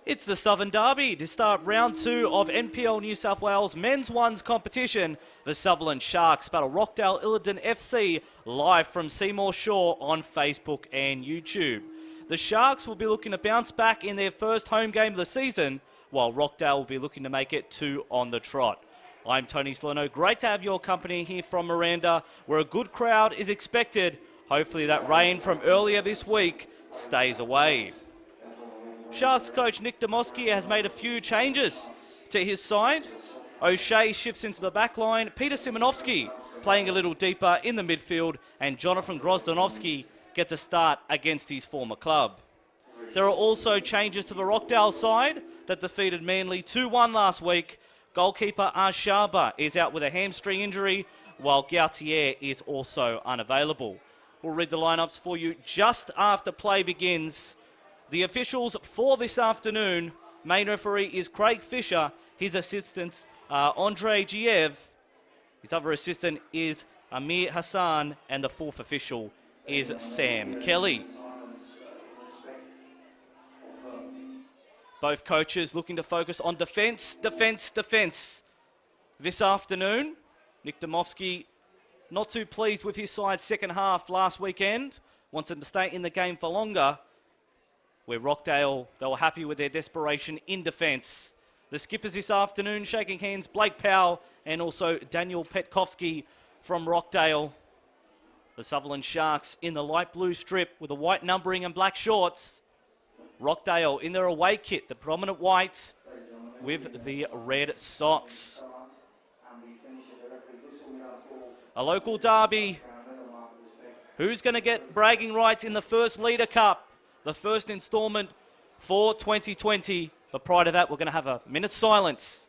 It's the Southern Derby to start round 2 of NPL New South Wales Men's Ones competition. The Sutherland Sharks battle Rockdale Illinden FC live from Seymour Shore on Facebook and YouTube. The Sharks will be looking to bounce back in their first home game of the season, while Rockdale will be looking to make it 2 on the trot. I'm Tony Salerno. Great to have your company here from Miranda, where a good crowd is expected. Hopefully that rain from earlier this week stays away. Sharks coach Nick Demoski has made a few changes to his side. O'Shea shifts into the back line. Peter Simonovsky playing a little deeper in the midfield, and Jonathan Grozdanovsky gets a start against his former club. There are also changes to the Rockdale side that defeated Manly 2-1 last week. Goalkeeper Arshaba is out with a hamstring injury, while Gautier is also unavailable. We'll read the lineups for you just after play begins. The officials for this afternoon: main referee is Craig Fisher, his assistants Andre Giev, his other assistant is Amir Hassan, and the fourth official is Sam Kelly. Both coaches looking to focus on defence. This afternoon, Nick Demoski not too pleased with his side's second half last weekend, wants them to stay in the game for longer. Where Rockdale, they were happy with their desperation in defence. The skippers this afternoon shaking hands, Blake Powell and also Daniel Petkovsky from Rockdale. The Sutherland Sharks in the light blue strip with the white numbering and black shorts. Rockdale in their away kit, the prominent white with the red socks. A local derby. Who's going to get bragging rights in the first Leader Cup? The first instalment for 2020. But prior to that, we're going to have a minute's silence.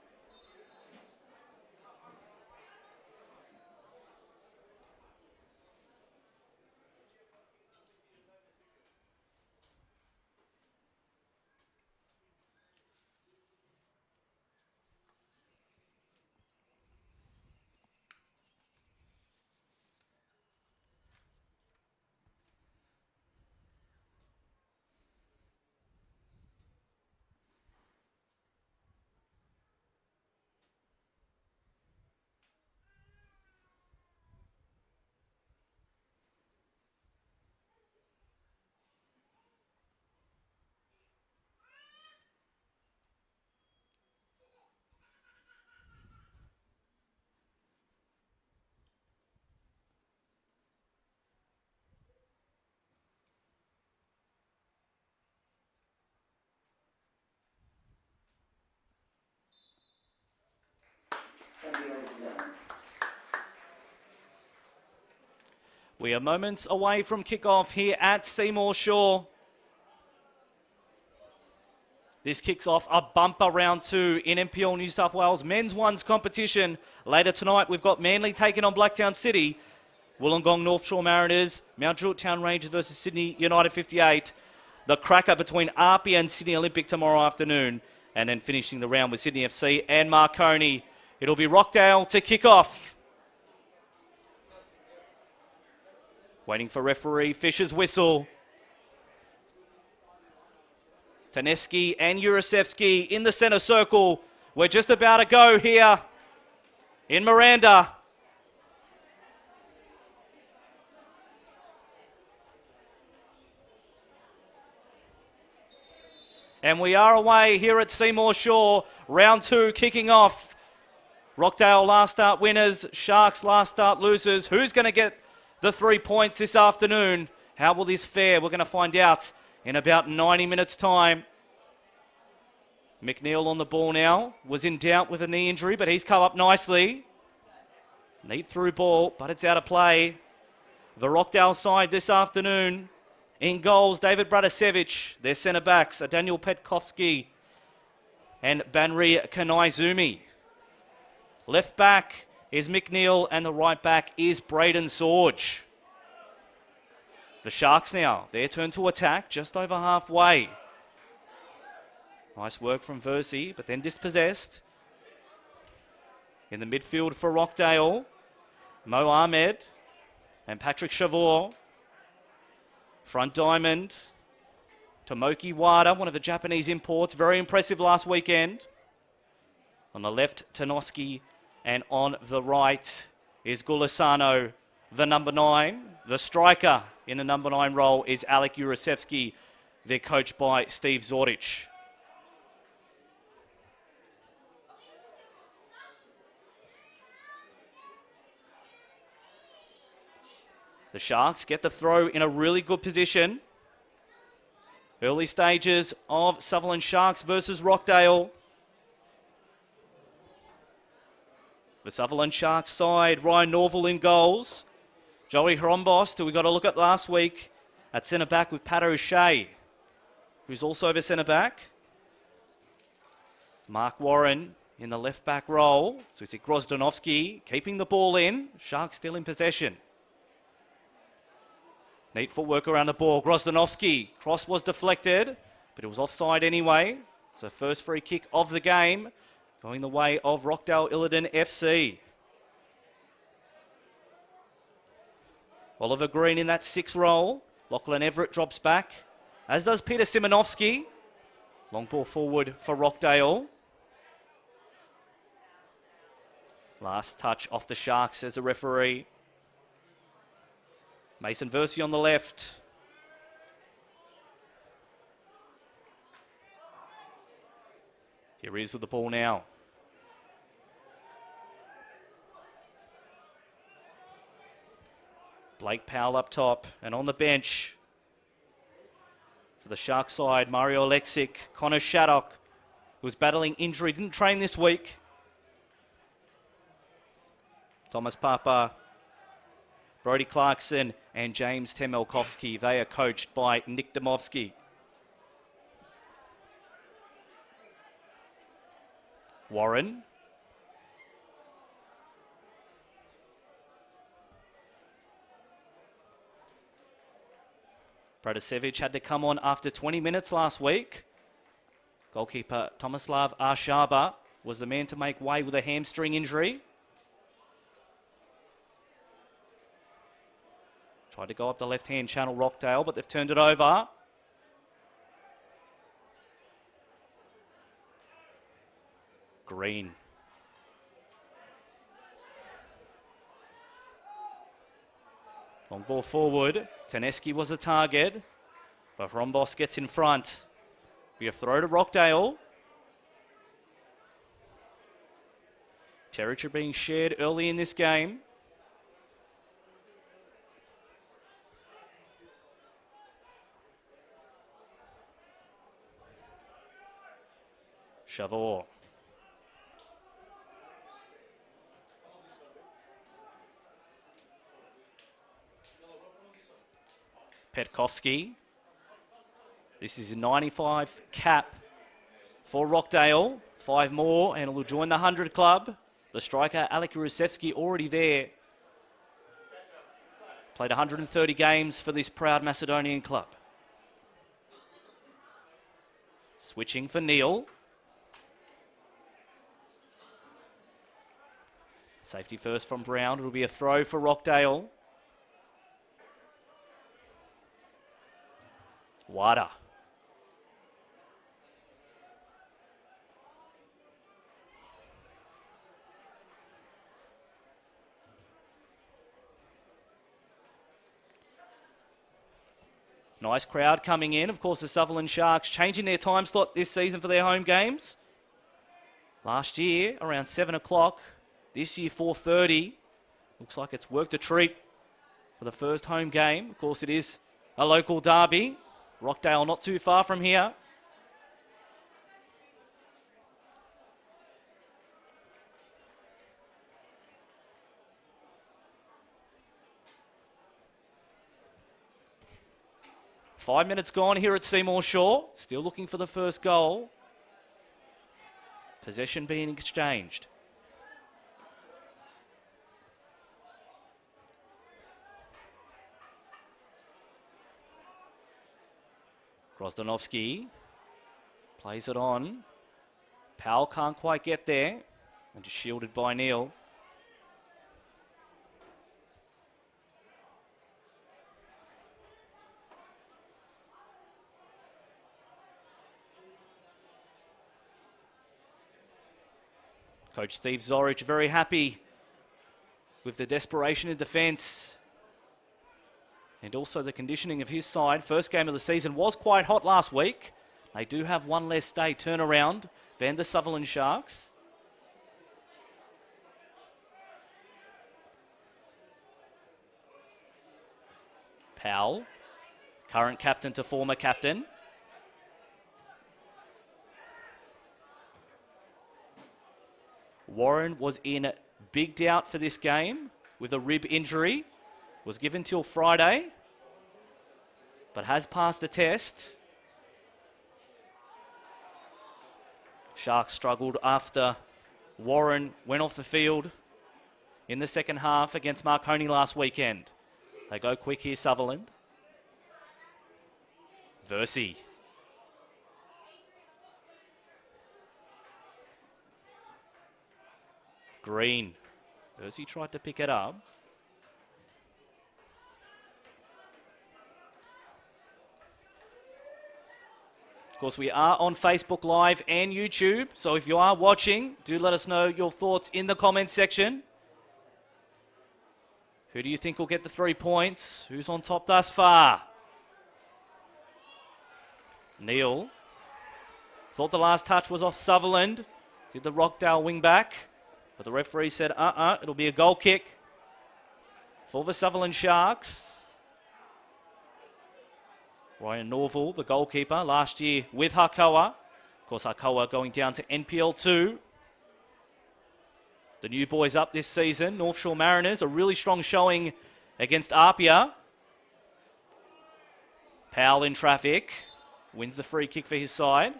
We are moments away from kickoff here at Seymour Shore. This kicks off a bumper round 2 in NPL New South Wales Men's Ones competition. Later tonight, we've got Manly taking on Blacktown City, Wollongong North Shore Mariners, Mount Druitt Town Rangers versus Sydney United 58. The cracker between Arpy and Sydney Olympic tomorrow afternoon. And then finishing the round with Sydney FC and Marconi. It'll be Rockdale to kick off. Waiting for referee Fisher's whistle. Taneski and Urasevsky in the centre circle. We're just about to go here in Miranda. And we are away here at Seymour Shore. Round 2 kicking off. Rockdale last start winners, Sharks last start losers. Who's going to get the 3 points this afternoon? How will this fare? We're going to find out in about 90 minutes' time. McNeil on the ball now. Was in doubt with a knee injury, but he's come up nicely. Neat through ball, but it's out of play. The Rockdale side this afternoon. In goals, David Bradasevich. Their centre-backs are Daniel Petkovsky and Banri Kanaizumi. Left back is McNeil, and the right back is Braden Sorge. The Sharks now, their turn to attack, just over halfway. Nice work from Versi, but then dispossessed. In the midfield for Rockdale, Mo Ahmed and Patrick Chavour. Front diamond, Tomoki Wada, one of the Japanese imports, very impressive last weekend. On the left, Tanoski, and on the right is Gulisano, the number 9. The striker in the number 9 role is Alek Jurasevski. They're coached by Steve Zordich. The Sharks get the throw in a really good position. Early stages of Sutherland Sharks versus Rockdale. The Sutherland Sharks side, Ryan Norval in goals. Joey Hrombost, who we got a look at last week, at centre-back with Pat O'Shea, who's also the centre-back. Mark Warren in the left-back role. So we see Grozdanovsky keeping the ball in. Sharks still in possession. Neat footwork around the ball. Grozdanovsky. Cross was deflected, but it was offside anyway. So first free kick of the game going the way of Rockdale Illinden FC. Oliver Green in that 6 role. Lachlan Everett drops back, as does Peter Simonovsky. Long ball forward for Rockdale. Last touch off the Sharks, says the referee. Mason Versey on the left. Here he is with the ball now. Blake Powell up top, and on the bench for the Shark side, Mario Alexic, Connor Shattock, who was battling injury, didn't train this week. Thomas Papa, Brody Clarkson, and James Temelkovsky. They are coached by Nick Domovsky. Warren. Protasiewicz had to come on after 20 minutes last week. Goalkeeper Tomislav Arshaba was the man to make way with a hamstring injury. Tried to go up the left-hand channel, Rockdale, but they've turned it over. Green. Long ball forward. Taneski was a target, but Rombos gets in front. Be a throw to Rockdale. Territory being shared early in this game. Chavor. Petkovsky. This is a 95 cap for Rockdale. 5 more and will join the 100 club. The striker, Alek Jurasevski, already there. Played 130 games for this proud Macedonian club. Switching for Neil. Safety first from Brown. It'll be a throw for Rockdale. Wada. Nice crowd coming in. Of course, the Sutherland Sharks changing their time slot this season for their home games. Last year, around 7 o'clock. This year, 4:30. Looks like it's worked a treat for the first home game. Of course, it is a local derby. Rockdale not too far from here. Five minutes gone here at Seymour Shore. Still looking for the first goal. Possession being exchanged. Grozdanovsky plays it on. Powell can't quite get there. And just shielded by Neil. Coach Steve Zorich very happy with the desperation in defence and also the conditioning of his side. First game of the season was quite hot last week. They do have one less day turnaround than the Sutherland Sharks. Powell, current captain to former captain. Warren was in big doubt for this game with a rib injury. Was given till Friday, but has passed the test. Sharks struggled after Warren went off the field in the second half against Marconi last weekend. They go quick here, Sutherland. Versey. Green. Versey tried to pick it up. Of course, we are on Facebook Live and YouTube, so if you are watching, do let us know your thoughts in the comments section. Who do you think will get the 3 points? Who's on top thus far? Neil. Thought the last touch was off Sutherland. Did the Rockdale wing back, but the referee said, it'll be a goal kick for the Sutherland Sharks. Ryan Norval, the goalkeeper, last year with Harkoa. Of course, Harkoa going down to NPL 2. The new boys up this season, North Shore Mariners, a really strong showing against Apia. Powell in traffic, wins the free kick for his side.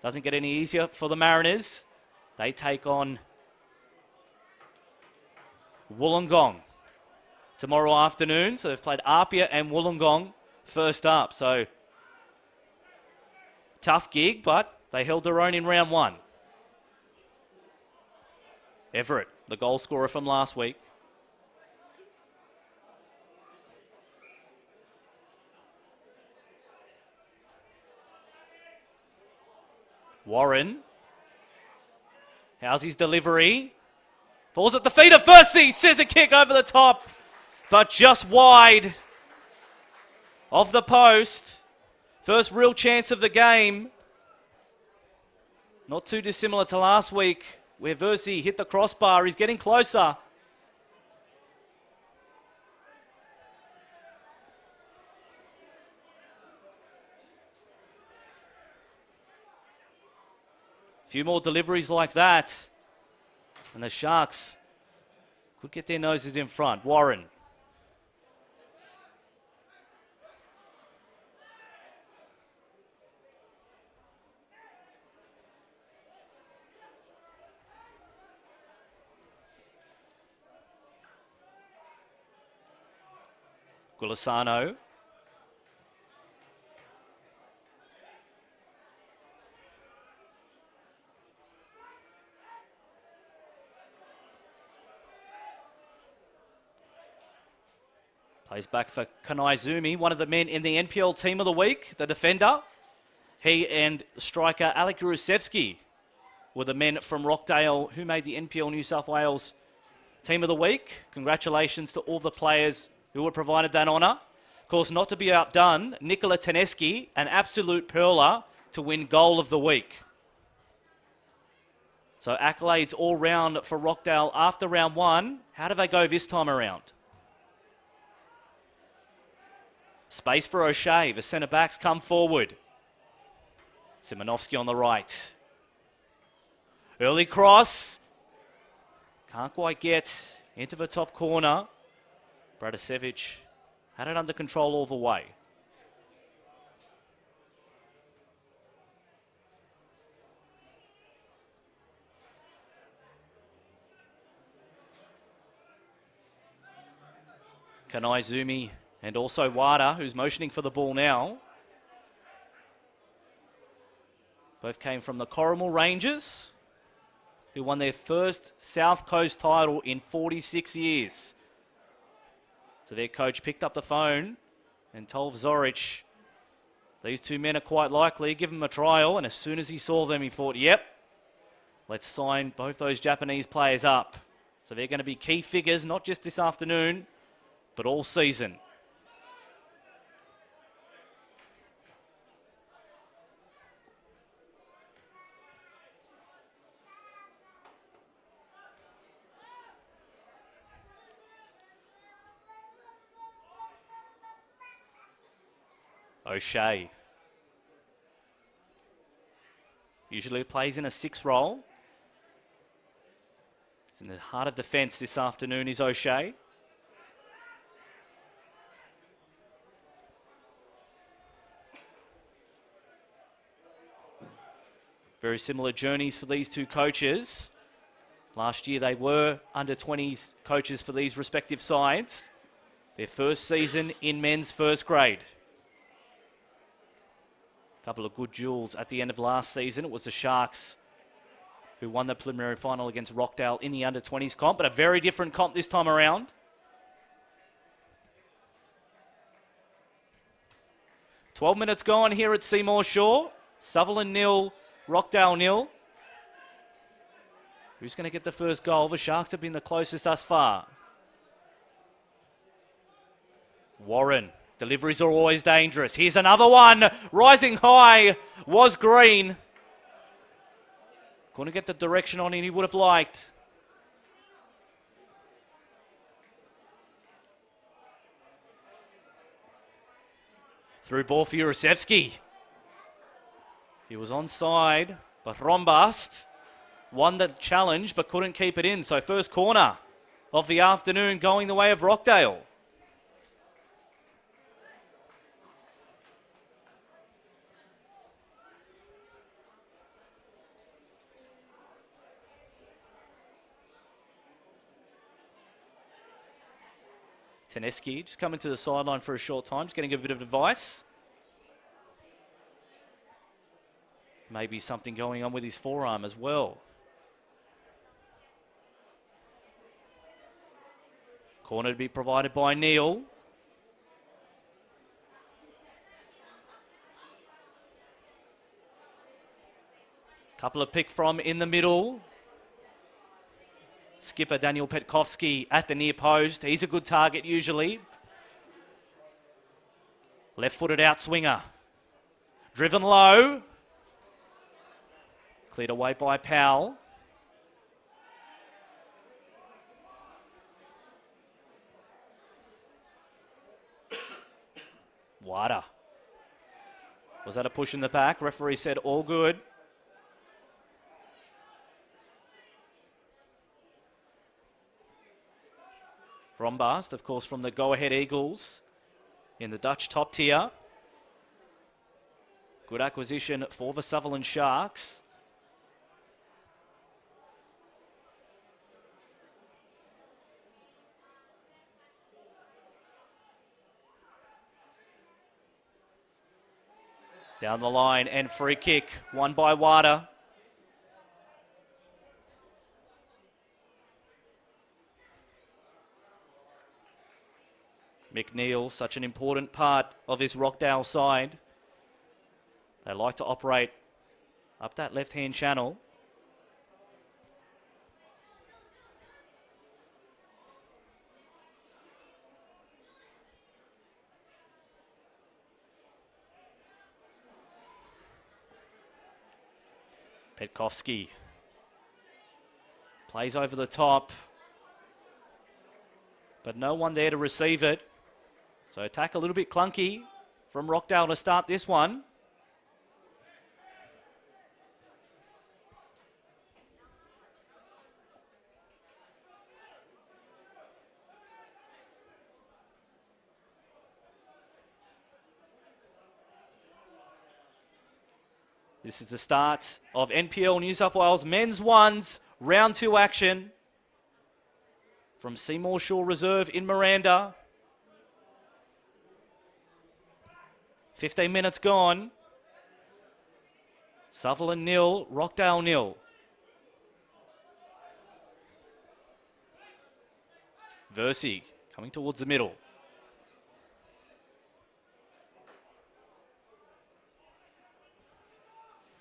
Doesn't get any easier for the Mariners. They take on Wollongong tomorrow afternoon. So they've played Apia and Wollongong first up. So tough gig, but they held their own in round one. Everett, the goal scorer from last week. Warren. How's his delivery? Falls at the feet of Versey. Scissor kick over the top, but just wide of the post. First real chance of the game. Not too dissimilar to last week, where Versey hit the crossbar. He's getting closer. A few more deliveries like that, and the Sharks could get their noses in front. Warren. Gulisano. Plays back for Kanaizumi, one of the men in the NPL team of the week, the defender. He and striker Alec Rusevsky were the men from Rockdale who made the NPL New South Wales team of the week. Congratulations to all the players who were provided that honour. Of course, not to be outdone, Nikola Teneski, an absolute pearler, to win goal of the week. So accolades all round for Rockdale after round one. How do they go this time around? Space for O'Shea. The centre-backs come forward. Simonovsky on the right. Early cross. Can't quite get into the top corner. Bradasevic had it under control all the way. Kanaizumi and also Wada, who's motioning for the ball now. Both came from the Corrimal Rangers, who won their first South Coast title in 46 years. So their coach picked up the phone and told Zorich, these two men are quite likely, give them a trial. And as soon as he saw them, he thought, yep, Let's sign both those Japanese players up. So they're going to be key figures, not just this afternoon, but all season. O'Shea. Usually plays in a 6 role. He's in the heart of defence this afternoon is O'Shea. Very similar journeys for these two coaches. Last year they were under-20s coaches for these respective sides. Their first season in men's first grade. Couple of good duels at the end of last season. It was the Sharks who won the preliminary final against Rockdale in the under-20s comp, but a very different comp this time around. "12 minutes gone here at Seymour Shore. Sutherland 0, Rockdale 0. Who's going to get the first goal? The Sharks have been the closest thus far. Warren. Deliveries are always dangerous. Here's another one. Rising high was Green. Couldn't get the direction on it he would have liked. Through ball for Jurasevsky. He was onside, but Rombast won the challenge but couldn't keep it in. So first corner of the afternoon going the way of Rockdale. Teneski just coming to the sideline for a short time, just getting a bit of advice. Maybe something going on with his forearm as well. Corner to be provided by Neil. Couple of pick from in the middle. Skipper Daniel Petkovsky at the near post. He's a good target usually. Left-footed out swinger. Driven low. Cleared away by Powell. Wada. Was that a push in the back? Referee said all good. Rombast, of course, from the Go-Ahead Eagles in the Dutch top tier. Good acquisition for the Sutherland Sharks. Down the line and free kick, won by Wada. McNeil, such an important part of this Rockdale side. They like to operate up that left-hand channel. Petkovsky plays over the top, but no one there to receive it. So attack a little bit clunky from Rockdale to start this one. This is the start of NPL New South Wales Men's Ones Round 2 action from Seymour Shore Reserve in Miranda. 15 minutes gone. Sutherland 0, Rockdale 0. Versi coming towards the middle.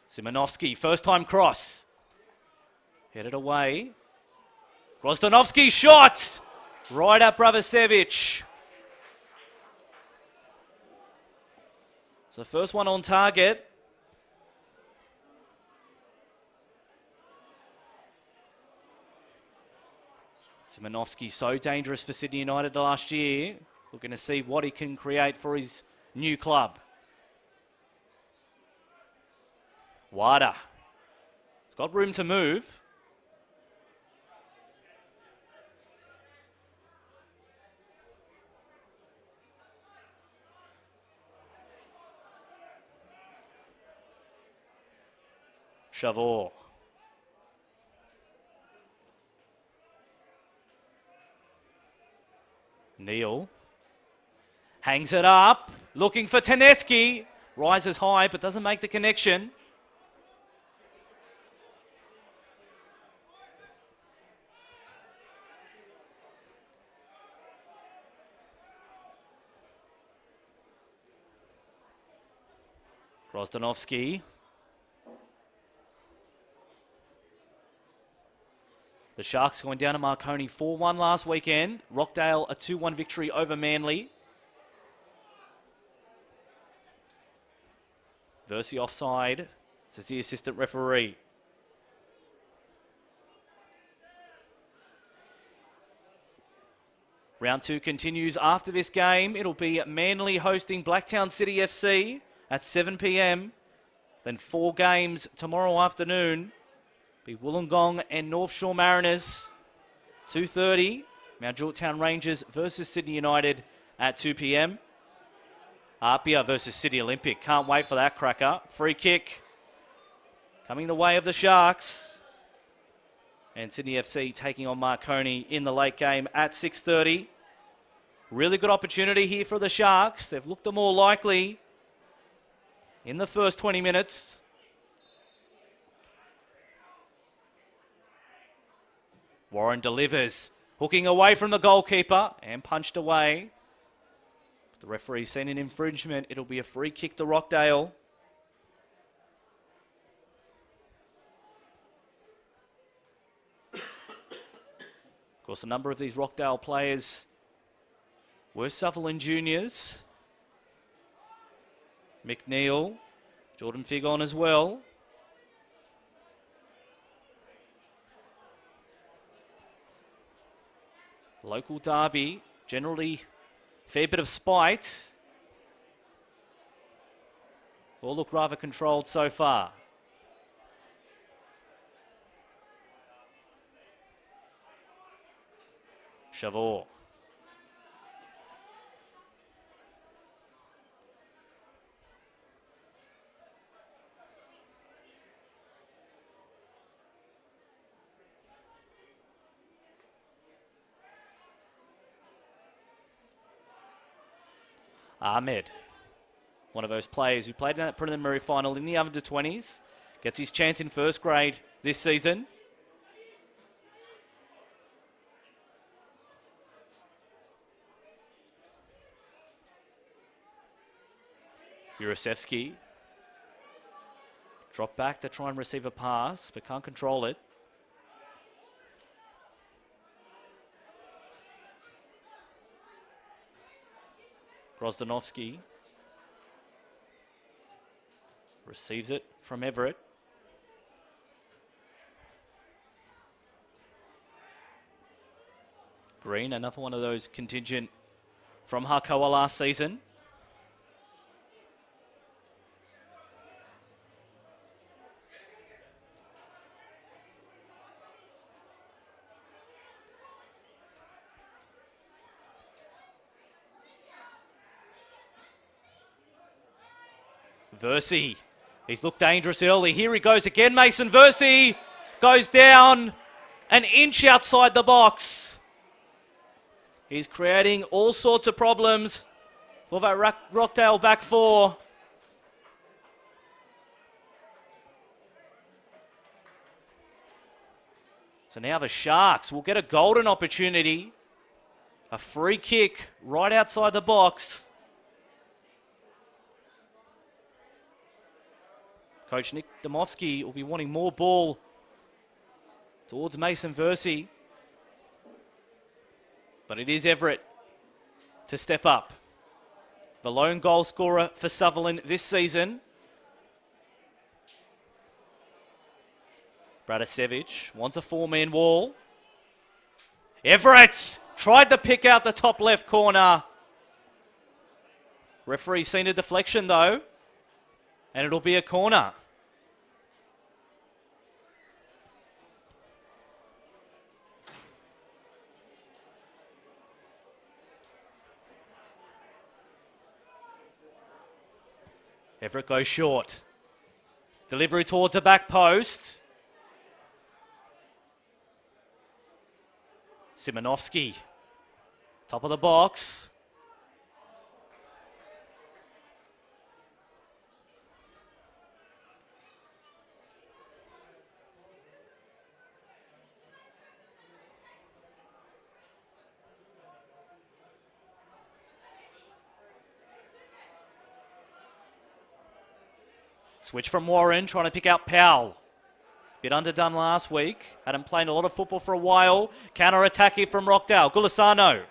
Simonovsky, first time cross. Headed away. Grozdanovski shot! Right at Bravasevic. So first one on target. Simonovsky so dangerous for Sydney United last year. Looking to see what he can create for his new club. Wada. It's got room to move. Chavor. Neal. Hangs it up. Looking for Taneski. Rises high but doesn't make the connection. Grozdanovski. The Sharks going down to Marconi 4-1 last weekend. Rockdale a 2-1 victory over Manly. Versi offside, says the assistant referee. Round 2 continues after this game. It'll be Manly hosting Blacktown City FC at 7 p.m. Then 4 games tomorrow afternoon. Be Wollongong and North Shore Mariners, 2:30. Mount Georgetown Rangers versus Sydney United at 2 p.m. Apia versus City Olympic. Can't wait for that cracker. Free kick coming the way of the Sharks. And Sydney FC taking on Marconi in the late game at 6:30. Really good opportunity here for the Sharks. They've looked the more likely in the first 20 minutes. Warren delivers, hooking away from the goalkeeper and punched away. The referee's seen an infringement. It'll be a free kick to Rockdale. Of course, a number of these Rockdale players were Sutherland juniors. McNeil, Jordan Figon as well. Local derby, generally fair bit of spite. All look rather controlled so far. Chavor. Ahmed, one of those players who played in that preliminary final in the under-20s, gets his chance in first grade this season. Jurasevsky. Drop back to try and receive a pass, but can't control it. Grozdanovski receives it from Everett. Green, another one of those contingent from Harkoa last season. Versi, he's looked dangerous early. Here he goes again. Mason Versi goes down an inch outside the box. He's creating all sorts of problems for that Rockdale back four. So now the Sharks will get a golden opportunity. A free kick right outside the box. Coach Nick Domovsky will be wanting more ball towards Mason Versey. But it is Everett to step up. The lone goal scorer for Sutherland this season. Bradasevich wants a four-man wall. Everett tried to pick out the top left corner. Referee's seen a deflection though, and it'll be a corner. Everett goes short. Delivery towards the back post. Simonovsky, top of the box. Switch from Warren, trying to pick out Powell. Bit underdone last week. Hadn't played a lot of football for a while. Counter-attack here from Rockdale. Gulisano.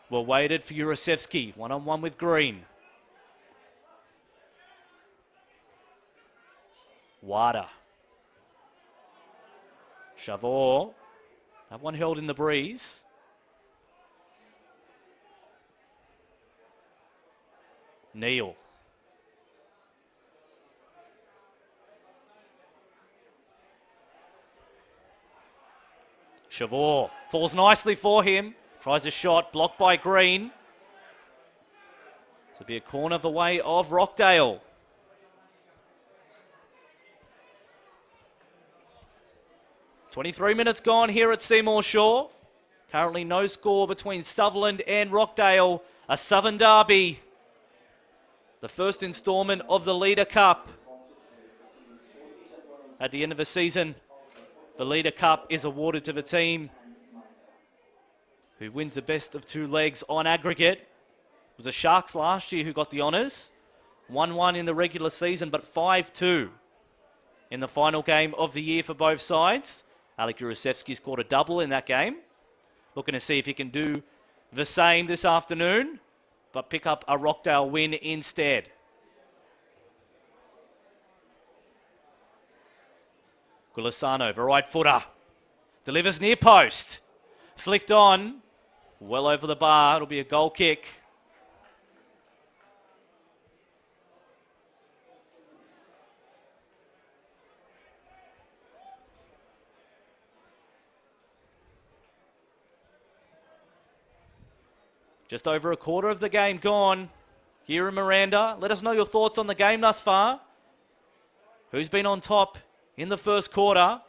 Well waited for Jurasevsky. One-on-one with Green. Wada. Chavor. That one held in the breeze. Neal. Chavor falls nicely for him. Tries a shot, blocked by Green. To be a corner the way of Rockdale. "23 minutes gone here at Seymour Shore. Currently no score between Sutherland and Rockdale. A Southern derby. The first instalment of the Leader Cup. At the end of the season, the Leader Cup is awarded to the team who wins the best of two legs on aggregate. It was the Sharks last year who got the honours. 1-1 in the regular season, but 5-2 in the final game of the year for both sides. Alec Jurasevsky scored a double in that game. Looking to see if he can do the same this afternoon, but pick up a Rockdale win instead. Gulisano, the right footer. Delivers near post. Flicked on. Well over the bar. It'll be a goal kick. Just over a quarter of the game gone here in Miranda. Let us know your thoughts on the game thus far. Who's been on top in the first quarter?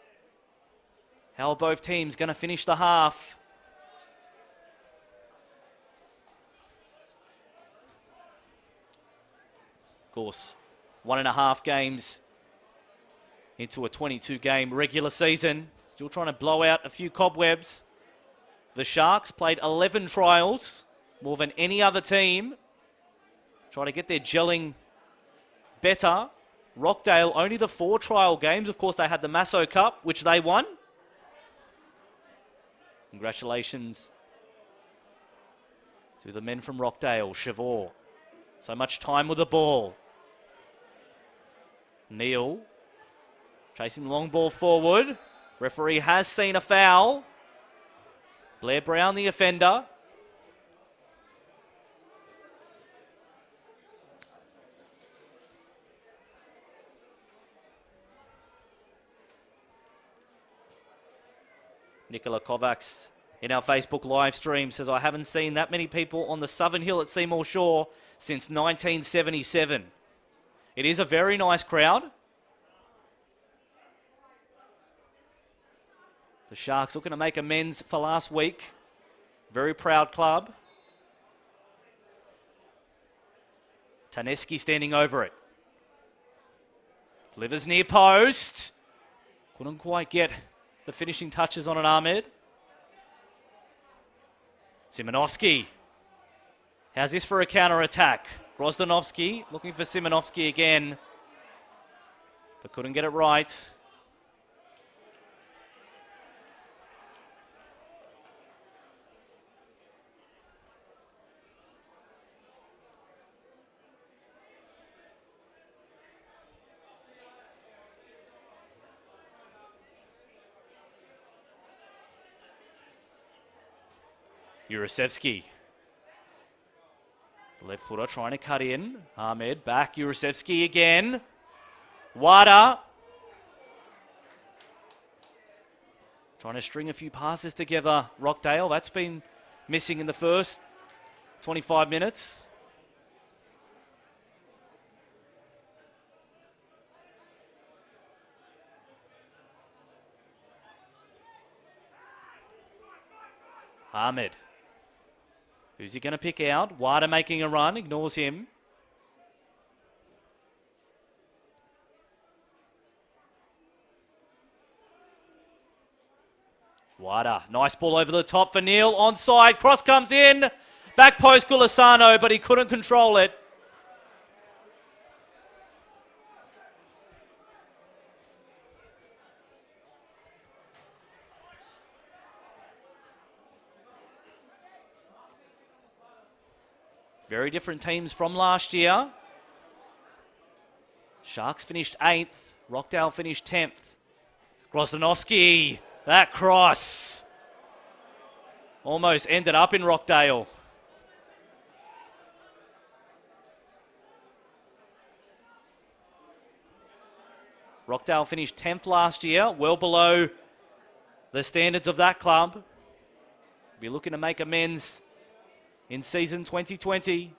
How are both teams going to finish the half? Of course, 1.5 games into a 22-game regular season. Still trying to blow out a few cobwebs. The Sharks played 11 trials, more than any other team. Try to get their gelling better. Rockdale, only the 4 trial games. Of course, they had the Masso Cup, which they won. Congratulations to the men from Rockdale. Chavor. So much time with the ball. Neal. Chasing the long ball forward. Referee has seen a foul. Blair Brown, the offender. Nicola Kovacs in our Facebook live stream says, I haven't seen that many people on the Southern Hill at Seymour Shore since 1977. It is a very nice crowd. The Sharks looking to make amends for last week. Very proud club. Taneski standing over it. Delivers near post. Couldn't quite get the finishing touches on an Ahmed. Simonovsky. How's this for a counter-attack? Grozdanovsky looking for Simonovsky again, but couldn't get it right. Jurasevski. Left footer trying to cut in. Ahmed back. Jurasevski again. Wada. Trying to string a few passes together. Rockdale. That's been missing in the first 25 minutes. Ahmed. Who's he going to pick out? Wada making a run. Ignores him. Wada. Nice ball over the top for Neil. Onside. Cross comes in. Back post Gulisano, but he couldn't control it. Very different teams from last year. Sharks finished 8th. Rockdale finished 10th. Grosdanovsky, that cross. Almost ended up in Rockdale. Rockdale finished 10th last year, well below the standards of that club. Be looking to make amends in season 2020.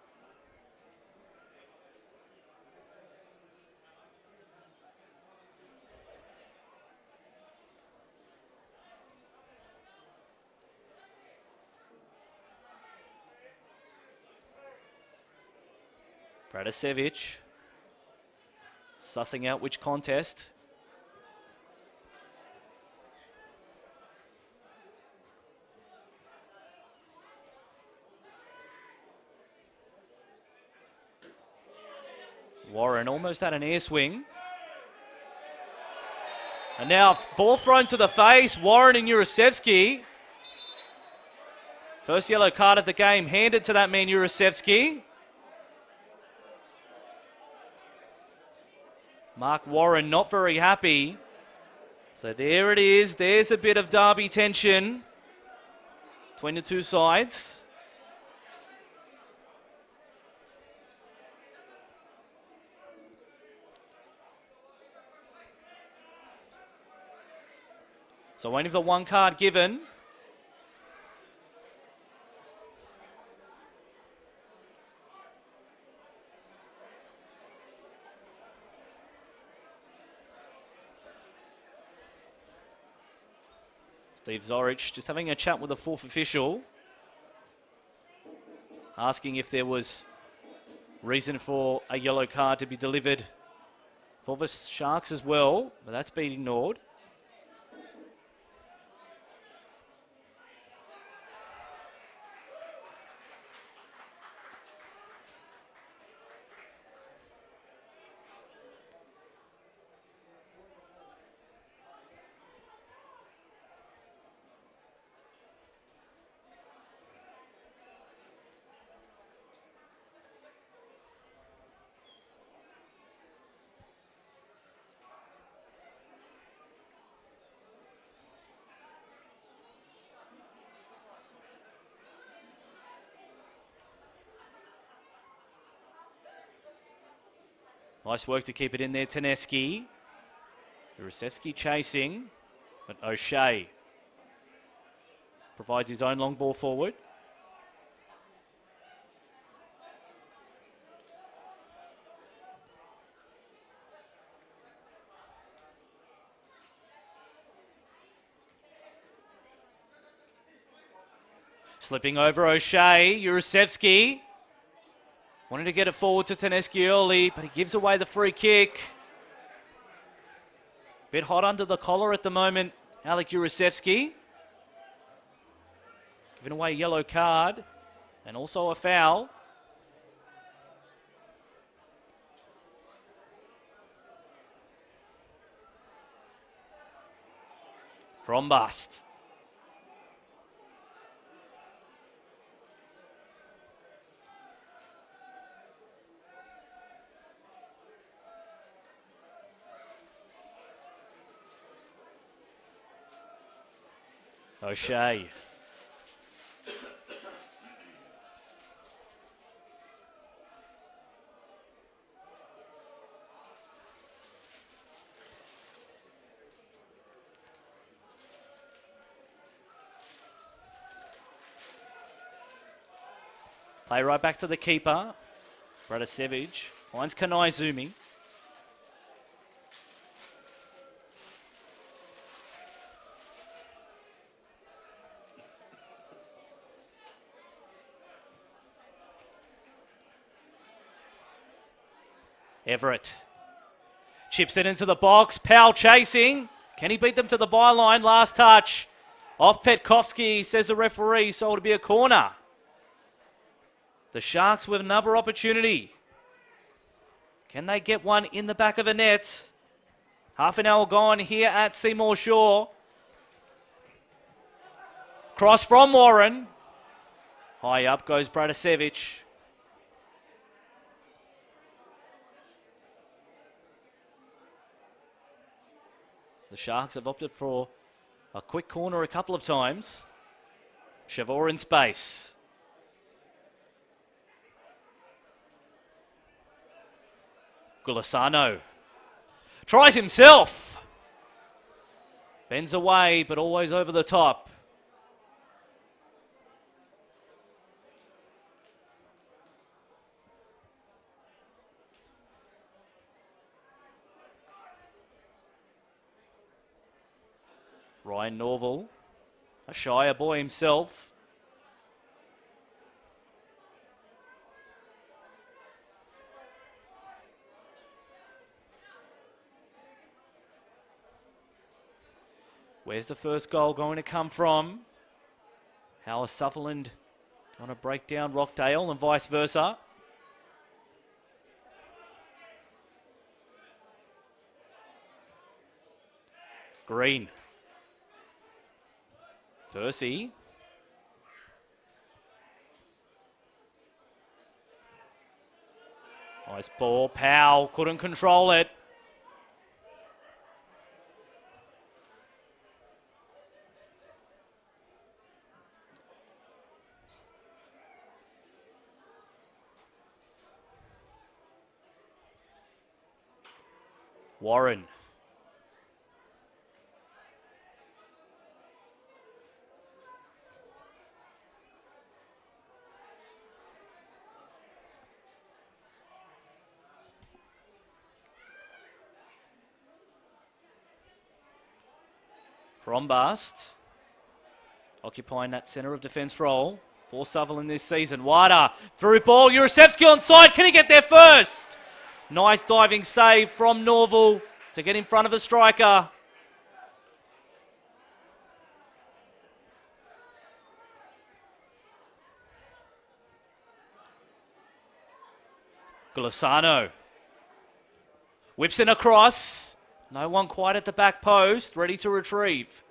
Pratasevic sussing out which contest. Warren almost had an air swing. And now ball thrown to the face. Warren and Jurasevski. First yellow card of the game handed to that man Jurasevski. Mark Warren not very happy. So there it is. There's a bit of derby tension between the two sides. So only the one card given. Steve Zorich just having a chat with the fourth official, asking if there was reason for a yellow card to be delivered for the Sharks as well, but that's been ignored. Nice work to keep it in there, Taneski. Jurasevski chasing, but O'Shea provides his own long ball forward. Slipping over O'Shea, Jurasevski. Wanted to get it forward to Taneski early, but he gives away the free kick. Bit hot under the collar at the moment, Alec Jurasevski. Giving away a yellow card and also a foul. From Bust. O'Shea. Play right back to the keeper. Bratasevic finds Kanaizumi. Everett chips it into the box. Powell chasing. Can he beat them to the byline? Last touch. Off Petkovsky, says the referee, so it'll be a corner. The Sharks with another opportunity. Can they get one in the back of the net? Half an hour gone here at Seymour Shore. Cross from Warren. High up goes Bratasevic. The Sharks have opted for a quick corner a couple of times. Chavor in space. Gulisano tries himself. Bends away, but always over the top. Ryan Norval, a Shire boy himself. Where's the first goal going to come from? How is Sutherland going to break down Rockdale and vice versa? Green. Versey. Nice ball. Powell couldn't control it. Warren. Brombast occupying that centre of defence role for Sutherland this season. Wider through ball. Urasevsky on side. Can he get there first? Nice diving save from Norval to get in front of a striker. Gulisano whips in across. No one quite at the back post, ready to retrieve.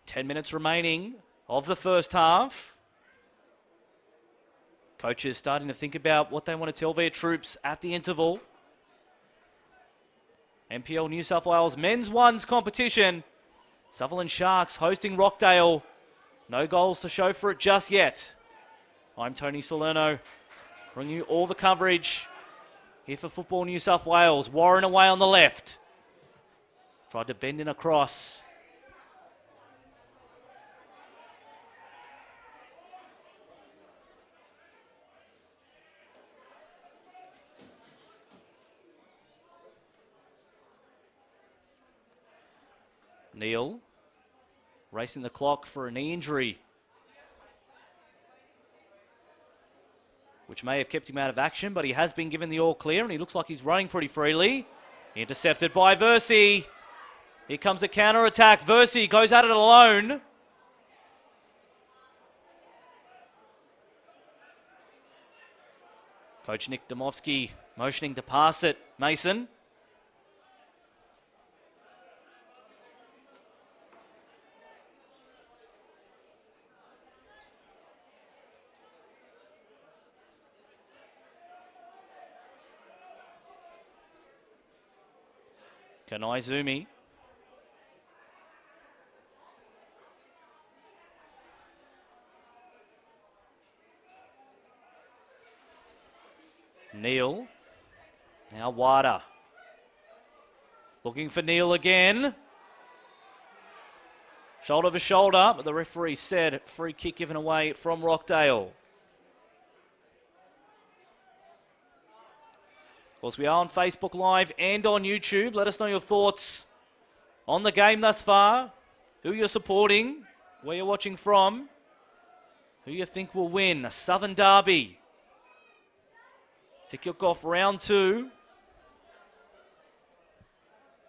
Ten minutes remaining of the first half. Coaches starting to think about what they want to tell their troops at the interval. NPL New South Wales men's ones competition. Sutherland Sharks hosting Rockdale. No goals to show for it just yet. I'm Tony Salerno, bringing you all the coverage here for Football New South Wales. Warren away on the left. Tried to bend in across. Neal racing the clock for a knee injury, which may have kept him out of action, but he has been given the all clear and he looks like he's running pretty freely. Intercepted by Versey. Here comes a counter attack. Versey goes at it alone. Coach Nick Domovsky motioning to pass it. Mason. Kanaizumi. Neal Now Wada. Looking for Neil again. Shoulder to shoulder, but the referee said free kick given away from Rockdale. Of course, we are on Facebook Live and on YouTube. Let us know your thoughts on the game thus far, who you're supporting, where you're watching from, who you think will win. A Southern derby to kick off round 2.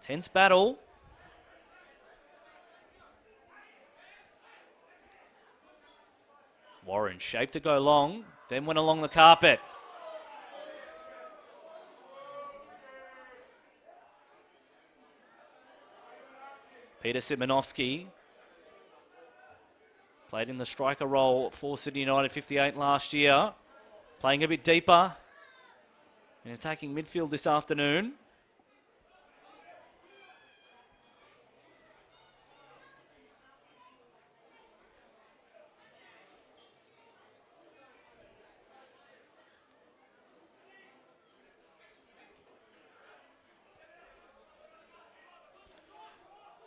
Tense battle. Warren shaped to go long, then went along the carpet. Peter Simonovsky played in the striker role for Sydney United 58 last year. Playing a bit deeper in attacking midfield this afternoon.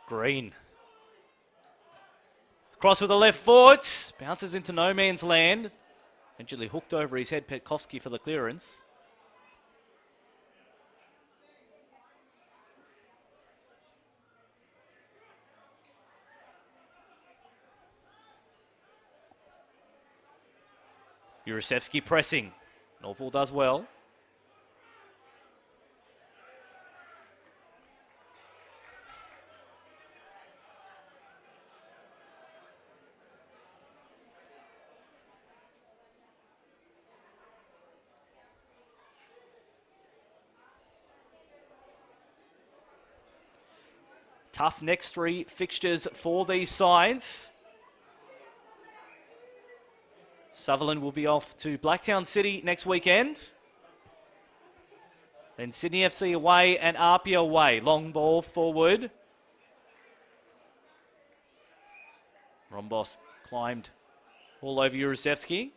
Green. Cross with the left foot. Bounces into no man's land. Eventually hooked over his head, Petkovsky for the clearance. Jurasevsky pressing. Norval does well. Tough next 3 fixtures for these sides. Sutherland will be off to Blacktown City next weekend. Then Sydney FC away and Apia away. Long ball forward. Rombos climbed all over Jurasevsky.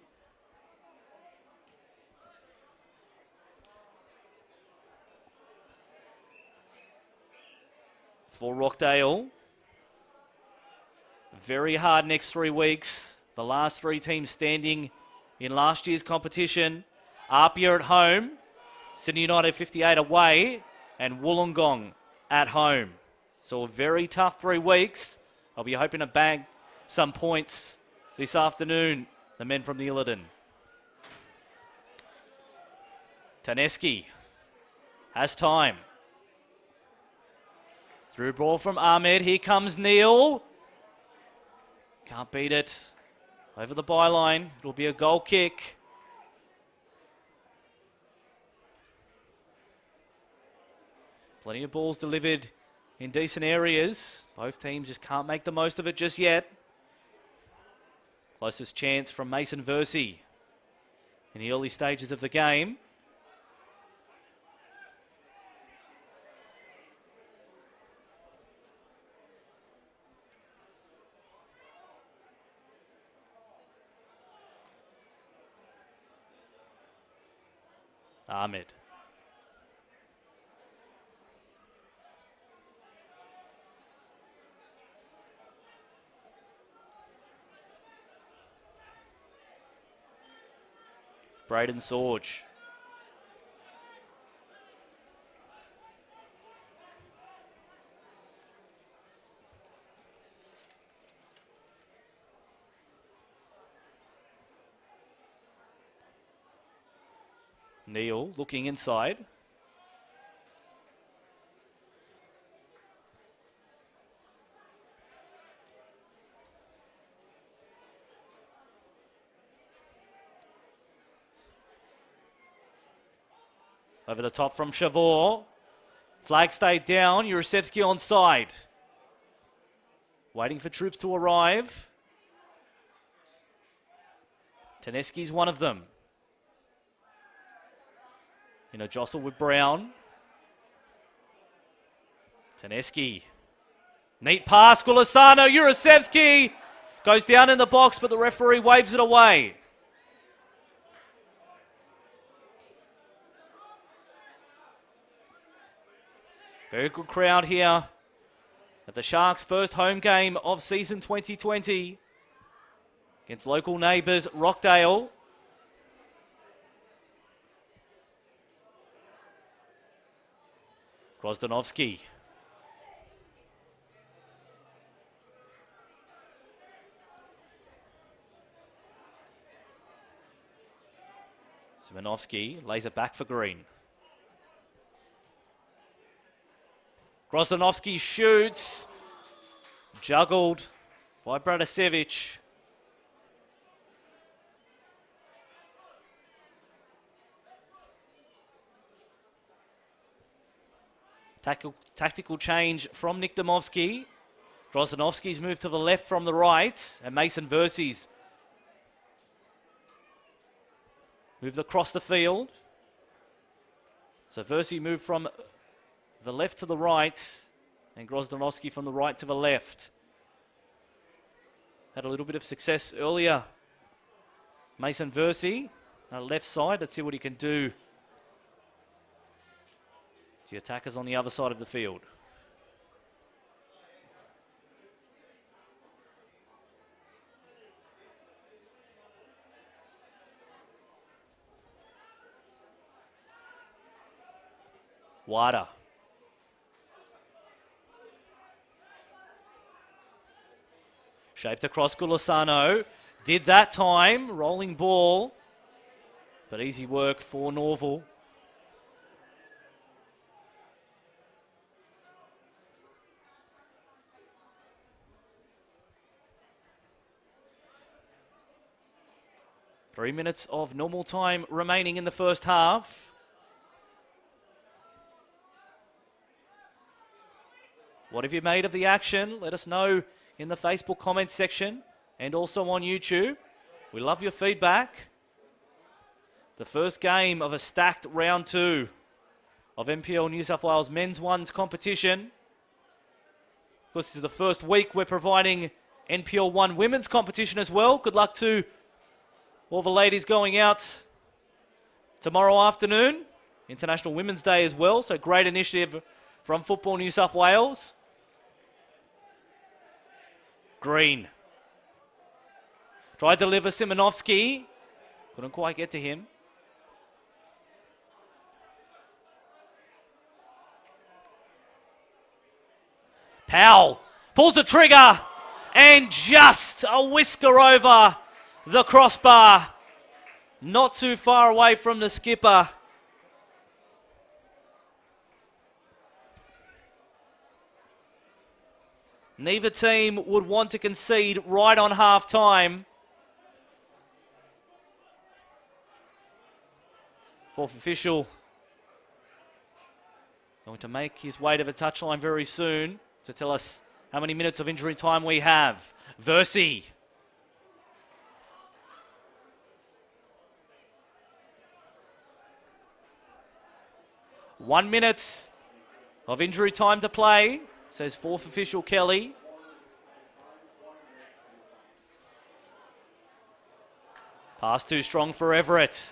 For Rockdale. Very hard next 3 weeks. The last 3 teams standing in last year's competition. Apia at home, Sydney United 58 away, and Wollongong at home. So a very tough 3 weeks. I'll be hoping to bag some points this afternoon, the men from the Illinden. Taneski has time. Through ball from Ahmed. Here comes Neil. Can't beat it. Over the byline. It'll be a goal kick. Plenty of balls delivered in decent areas. Both teams just can't make the most of it just yet. Closest chance from Mason Versey in the early stages of the game. Ahmed. Braden Sorge. Neil looking inside. Over the top from Chavor. Flag stayed down. Jurasevsky onside. Waiting for troops to arrive. Taneski's one of them. In a jostle with Brown. Taneski. Neat pass. Gulasano. Jurasevsky goes down in the box, but the referee waves it away. Very good crowd here at the Sharks' first home game of season 2020 against local neighbours Rockdale. Grozdanovski. Simonovski lays it back for Green. Grozdanovski shoots. Juggled by Bradasevic. Tactical change from Nick Domovsky. Grozdanovski's moved to the left from the right, and Mason Versi's moved across the field. So Versi moved from the left to the right, and Grozdanovski from the right to the left. Had a little bit of success earlier. Mason Versi, left side. Let's see what he can do. The attackers on the other side of the field. Wada. Shaped across Gulisano. Did that time. Rolling ball. But easy work for Norval. Three minutes of normal time remaining in the first half. What have you made of the action? Let us know in the Facebook comments section and also on YouTube. We love your feedback. The first game of a stacked round 2 of NPL New South Wales Men's Ones competition. Of course, this is the first week we're providing NPL 1 Women's competition as well. Good luck to all the ladies going out tomorrow afternoon. International Women's Day as well, so great initiative from Football New South Wales. Green. Tried to deliver Simonovski. Couldn't quite get to him. Powell pulls the trigger and just a whisker over the crossbar. Not too far away from the skipper. Neither team would want to concede right on half time. Fourth official going to make his way to the touchline very soon to tell us how many minutes of injury time we have. Versi. One minute of injury time to play, says fourth official Kelly. Pass too strong for Everett.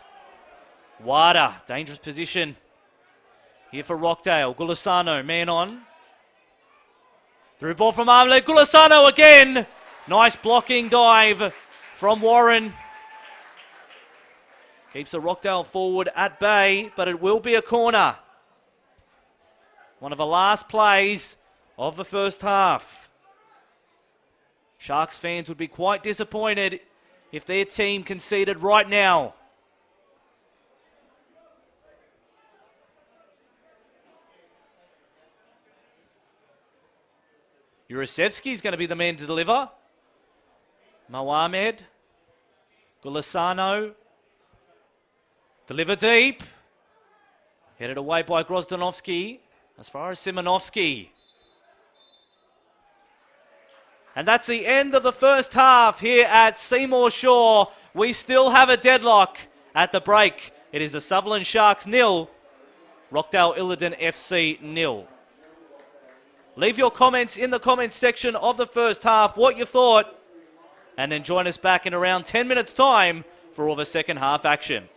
Wada, dangerous position here for Rockdale. Gulisano, man on. Through ball from Armley. Gulisano again. Nice blocking dive from Warren. Keeps the Rockdale forward at bay, but it will be a corner. One of the last plays of the first half. Sharks fans would be quite disappointed if their team conceded right now. Jurasevsky's going to be the man to deliver. Mohamed. Gulisano. Deliver deep. Headed away by Grozdanovski. As far as Simonovski. And that's the end of the first half here at Seymour Shore. We still have a deadlock at the break. It is the Sutherland Sharks 0, Rockdale Illinden FC 0. Leave your comments in the comments section of the first half, what you thought, and then join us back in around 10 minutes time for all the second half action.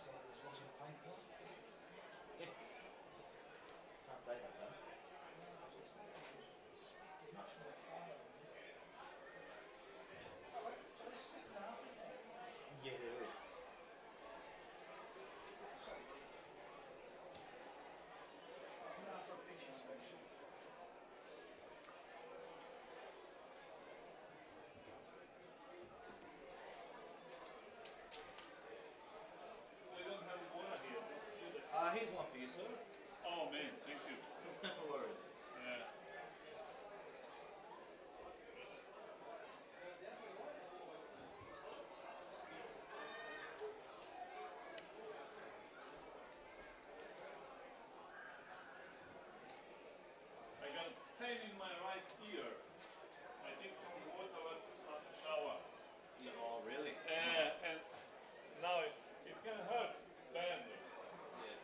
Somebody's watching paint dry. Yeah. Can't say that though. Expected much more fire than this. Oh, wait, so it's sitting half in there. Yeah, there is. Sorry. I'm going for a pitch inspection. They don't have water here. do they? Here's one for you, sir. Oh man, thank you. No worries. Yeah. I got pain in my right ear. I think some water was at the shower. Yeah, oh, really? And now it can hurt badly. Yeah.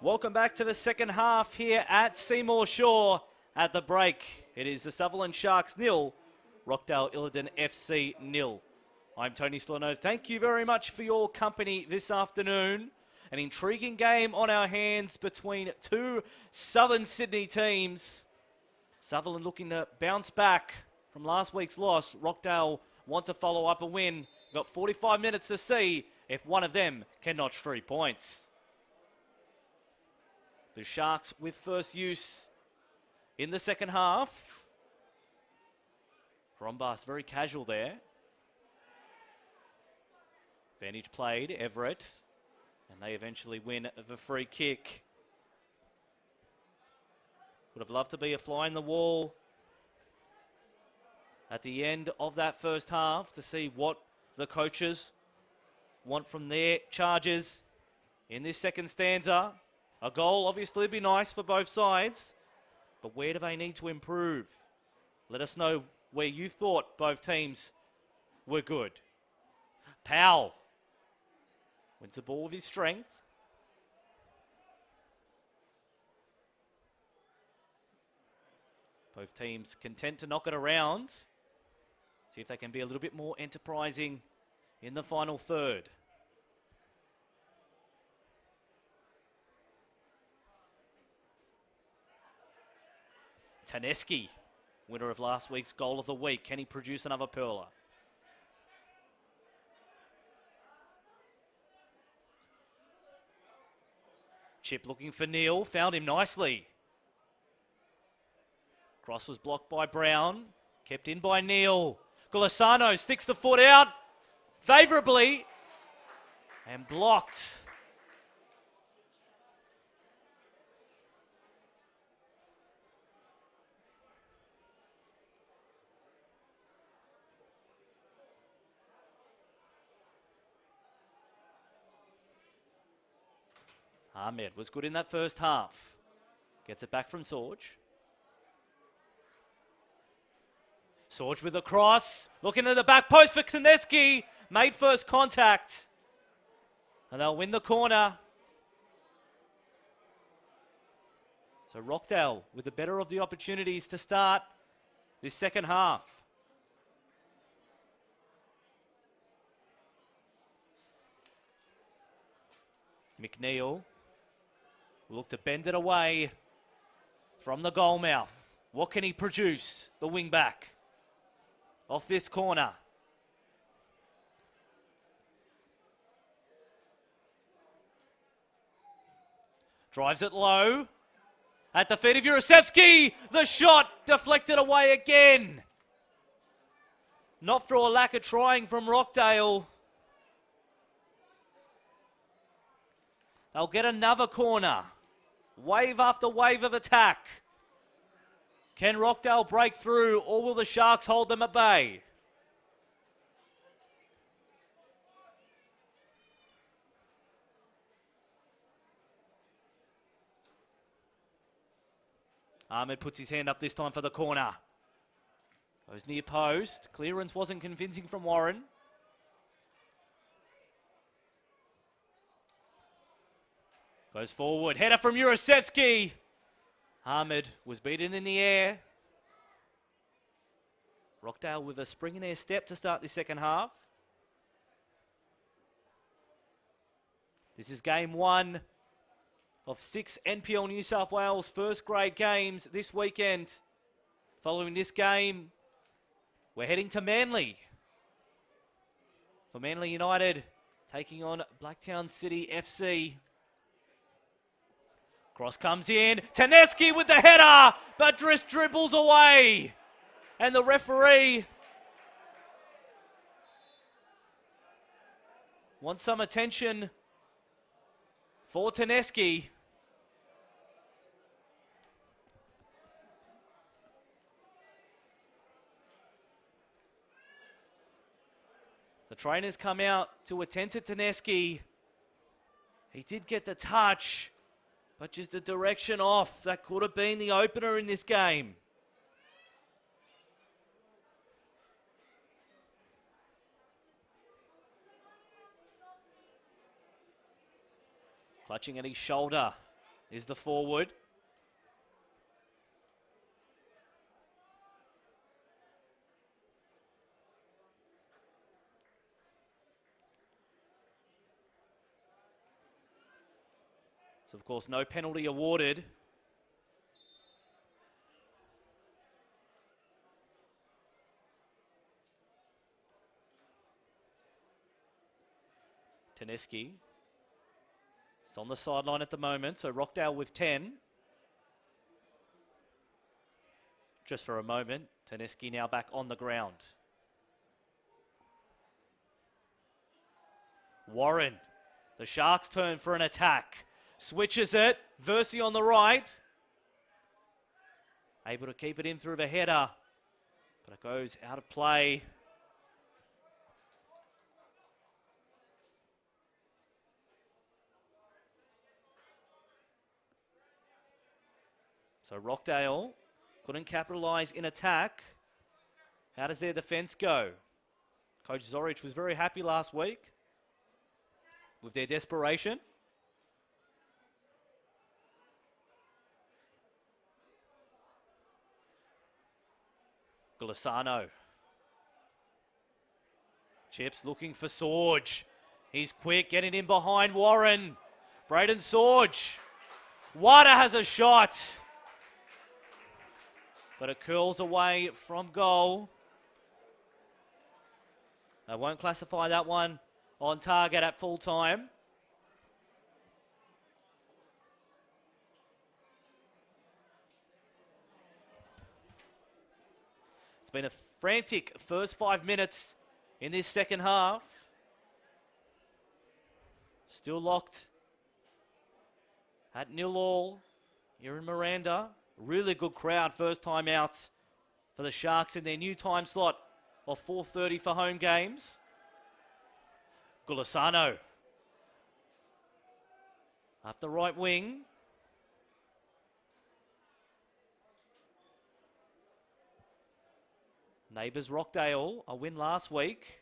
Welcome back to the second half here at Seymour Shore. At the break, it is the Sutherland Sharks 0, Rockdale Illinden FC 0. I'm Tony Solano. Thank you very much for your company this afternoon. An intriguing game on our hands between two Southern Sydney teams. Sutherland looking to bounce back from last week's loss. Rockdale want to follow up a win. Got 45 minutes to see if one of them can notch 3 points. The Sharks with first use in the second half. Rombas very casual there. Advantage played, Everett. And they eventually win the free kick. Would have loved to be a fly in the wall at the end of that first half to see what the coaches want from their charges in this second stanza. A goal obviously would be nice for both sides, but where do they need to improve? Let us know where you thought both teams were good. Powell wins the ball with his strength. Both teams content to knock it around. See if they can be a little bit more enterprising in the final third. Taneski, winner of last week's goal of the week. Can he produce another pearler? Chip looking for Neal, found him nicely. Cross was blocked by Brown, kept in by Neal. Golisano sticks the foot out favourably and blocked. Ahmed was good in that first half. Gets it back from Sorge. Sorge with a cross. Looking at the back post for Taneski. Made first contact. And they'll win the corner. So Rockdale with the better of the opportunities to start this second half. McNeil will look to bend it away from the goal mouth. What can he produce? The wing back off this corner. Drives it low. At the feet of Jurasevsky. The shot deflected away again. Not for a lack of trying from Rockdale. They'll get another corner. Wave after wave of attack. Can Rockdale break through, or will the Sharks hold them at bay? Ahmed puts his hand up this time for the corner. Goes near post. Clearance wasn't convincing from Warren. Goes forward. Header from Jurasevsky. Ahmed was beaten in the air. Rockdale with a spring in their step to start the second half. This is game 1 of 6 NPL New South Wales first grade games this weekend. Following this game, we're heading to Manly. For Manly United, taking on Blacktown City FC. Cross comes in. Taneski with the header, but just dribbles away. And the referee wants some attention for Taneski. The trainers come out to attend to Taneski. He did get the touch, but just the direction off. That could have been the opener in this game. Clutching at his shoulder is the forward. So, of course, no penalty awarded. Taneski. It's on the sideline at the moment, so Rockdale with 10. Just for a moment, Taneski now back on the ground. Warren, the Sharks turn for an attack. Switches it, Versi on the right. Able to keep it in through the header, but it goes out of play. So Rockdale couldn't capitalise in attack. How does their defence go? Coach Zorich was very happy last week with their desperation. Glissano. Chips looking for Sorge. He's quick, getting in behind Warren. Braden Sorge. Wada has a shot, but it curls away from goal. They won't classify that one on target at full time. It's been a frantic first 5 minutes in this second half. Still locked at 0-0 here in Miranda. Really good crowd first time out for the Sharks in their new time slot of 4:30 for home games. Gulisano up the right wing. Neighbours Rockdale, a win last week.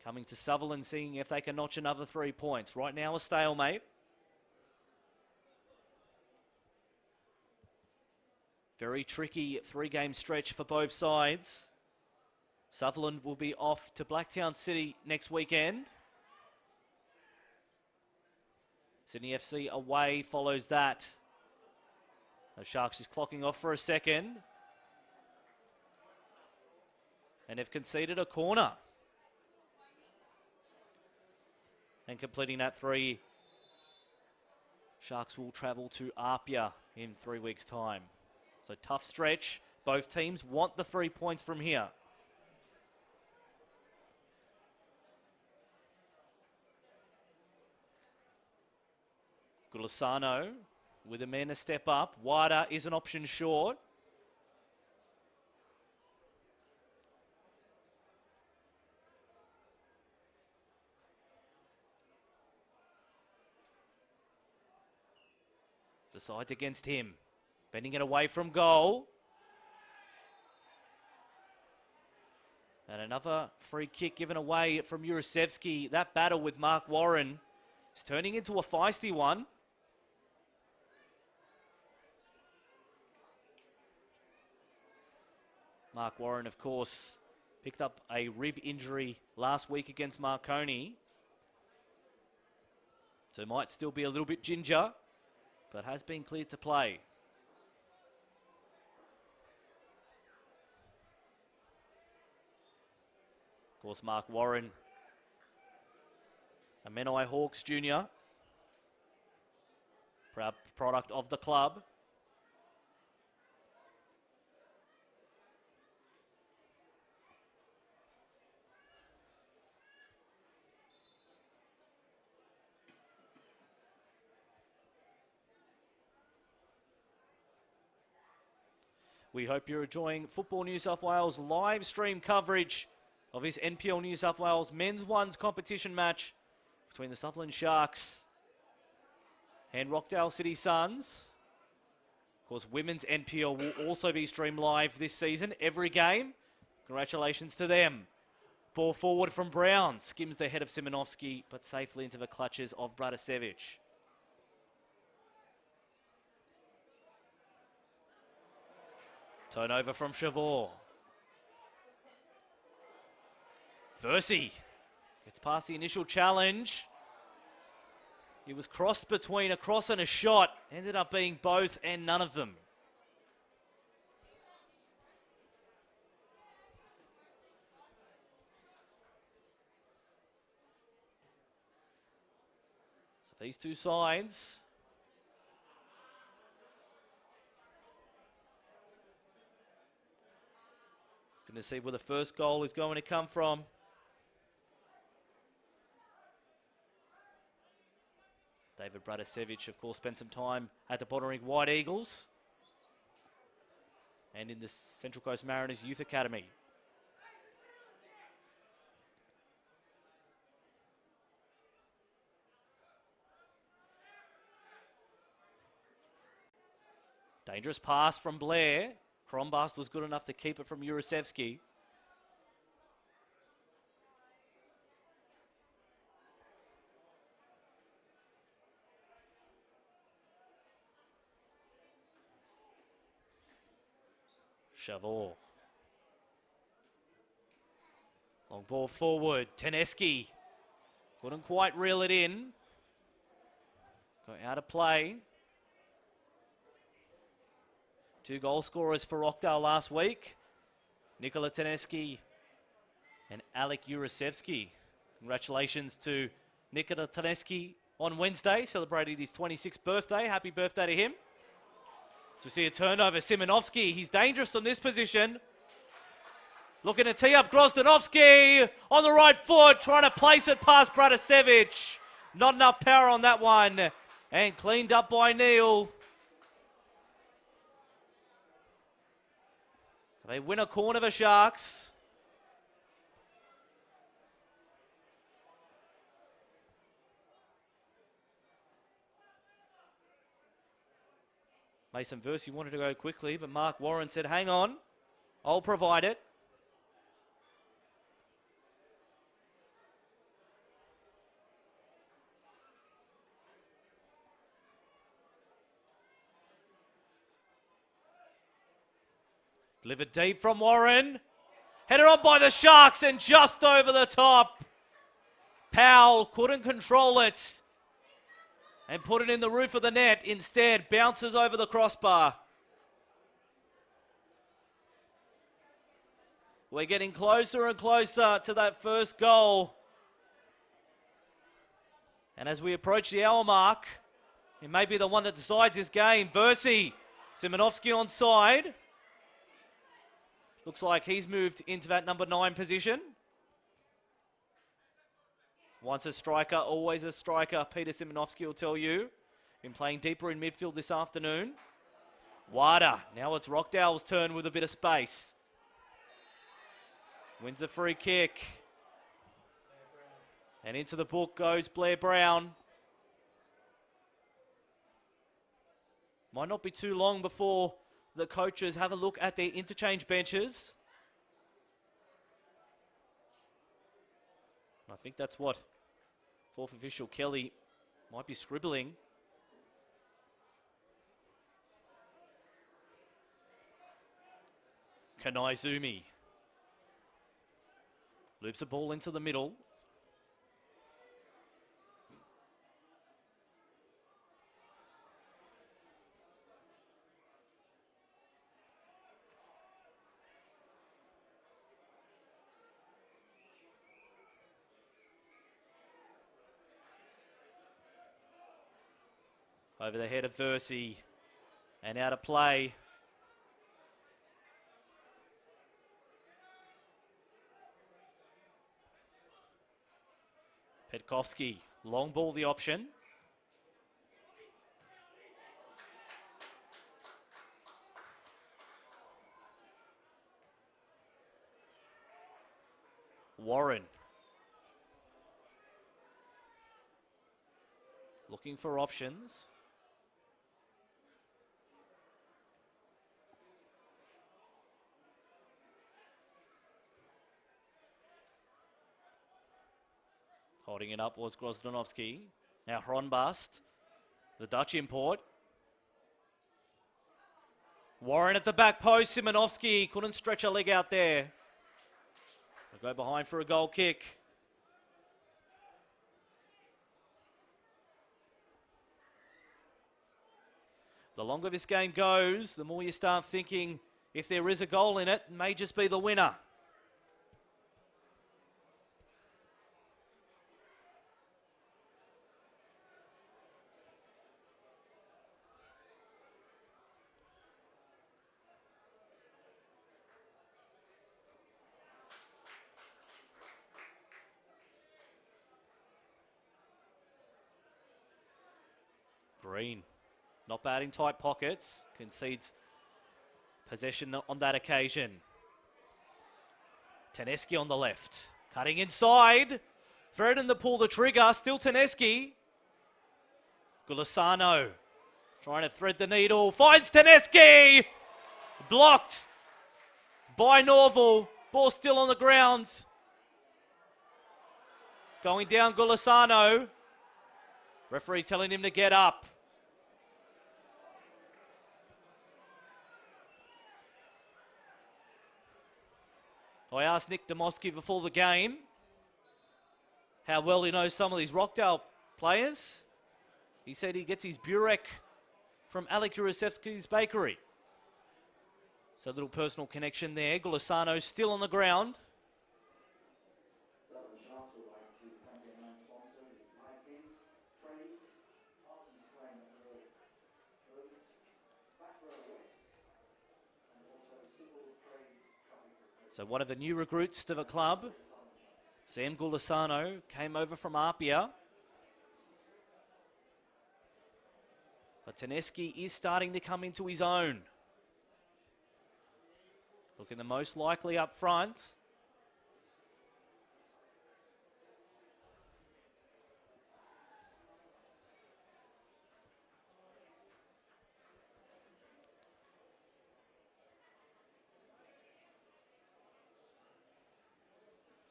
Coming to Sutherland, seeing if they can notch another 3 points. Right now a stalemate. Very tricky 3-game stretch for both sides. Sutherland will be off to Blacktown City next weekend. Sydney FC away follows that. The Sharks is clocking off for a second. And have conceded a corner. And completing that 3, Sharks will travel to Apia in 3 weeks' time. So tough stretch. Both teams want the 3 points from here. Gulisano with a man to step up. Wada is an option short. Decides against him. Bending it away from goal. And another free kick given away from Jurasevsky. That battle with Mark Warren is turning into a feisty one. Mark Warren, of course, picked up a rib injury last week against Marconi. So might still be a little bit ginger, but has been cleared to play. Of course, Mark Warren, a Menai Hawks junior, proud product of the club. We hope you're enjoying Football New South Wales live stream coverage of this NPL New South Wales men's ones competition match between the Sutherland Sharks and Rockdale City Suns. Of course, women's NPL will also be streamed live this season, every game. Congratulations to them. Ball forward from Brown, skims the head of Simonovsky, but safely into the clutches of Bratasevich. Turnover from Chavor. Versi gets past the initial challenge. He was crossed between a cross and a shot. Ended up being both and none of them. So these two sides. Going to see where the first goal is going to come from. David Bradasevic, of course, spent some time at the Bonnering White Eagles and in the Central Coast Mariners Youth Academy. Dangerous pass from Blair. Krombast was good enough to keep it from Jurasevsky. Chavor. Long ball forward. Teneski couldn't quite reel it in. Got out of play. Two goal scorers for Rockdale last week. Nikola Teneski and Alek Jurasevsky. Congratulations to Nikola Teneski on Wednesday. Celebrated his 26th birthday. Happy birthday to him. So we see a turnover. Simonovsky, he's dangerous on this position. Looking to tee up Grozdanovsky on the right foot, trying to place it past Bradasevic. Not enough power on that one. And cleaned up by Neil. They win a corner, the Sharks. Mason Versi wanted to go quickly, but Mark Warren said, hang on, I'll provide it. Delivered deep from Warren. Headed on by the Sharks and just over the top. Powell couldn't control it and put it in the roof of the net. Instead, bounces over the crossbar. We're getting closer and closer to that first goal. And as we approach the hour mark, it may be the one that decides this game. Versi, Simonovsky on side. Looks like he's moved into that number 9 position. Once a striker, always a striker. Peter Simonovsky will tell you. Been playing deeper in midfield this afternoon. Wada. Now it's Rockdale's turn with a bit of space. Wins the free kick. And into the book goes Blair Brown. Might not be too long before the coaches have a look at their interchange benches. I think that's what fourth official Kelly might be scribbling. Kanaizumi loops the ball into the middle. Over the head of Versi and out of play. Petkovsky, long ball the option. Warren. Looking for options. Holding it up was Grozdanovsky. Now Hronbast, the Dutch import. Warren at the back post. Simonovsky couldn't stretch a leg out there. They'll go behind for a goal kick. The longer this game goes, the more you start thinking if there is a goal in it, it may just be the winner. Green, not bad in tight pockets, concedes possession on that occasion. Teneski on the left, cutting inside, threatening to pull the trigger, still Teneski. Gulisano trying to thread the needle, finds Teneski! Blocked by Norval, ball still on the ground. Going down Gulisano, referee telling him to get up. I asked Nick Demosky before the game how well he knows some of these Rockdale players. He said he gets his burek from Alec Jurasevsky's bakery. So a little personal connection there. Gulisano still on the ground. So one of the new recruits to the club, Sam Gulisano, came over from Apia. But Teneski is starting to come into his own. Looking the most likely up front.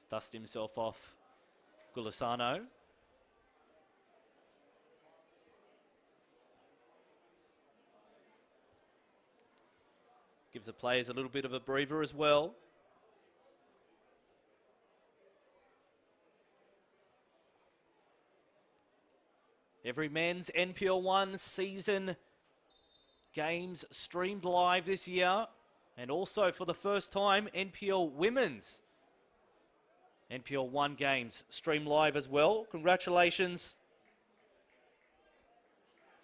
Dust himself off Gulisano. Gives the players a little bit of a breather as well. Every men's NPL 1 season games streamed live this year. And also for the first time, NPL women's NPL 1 games stream live as well. Congratulations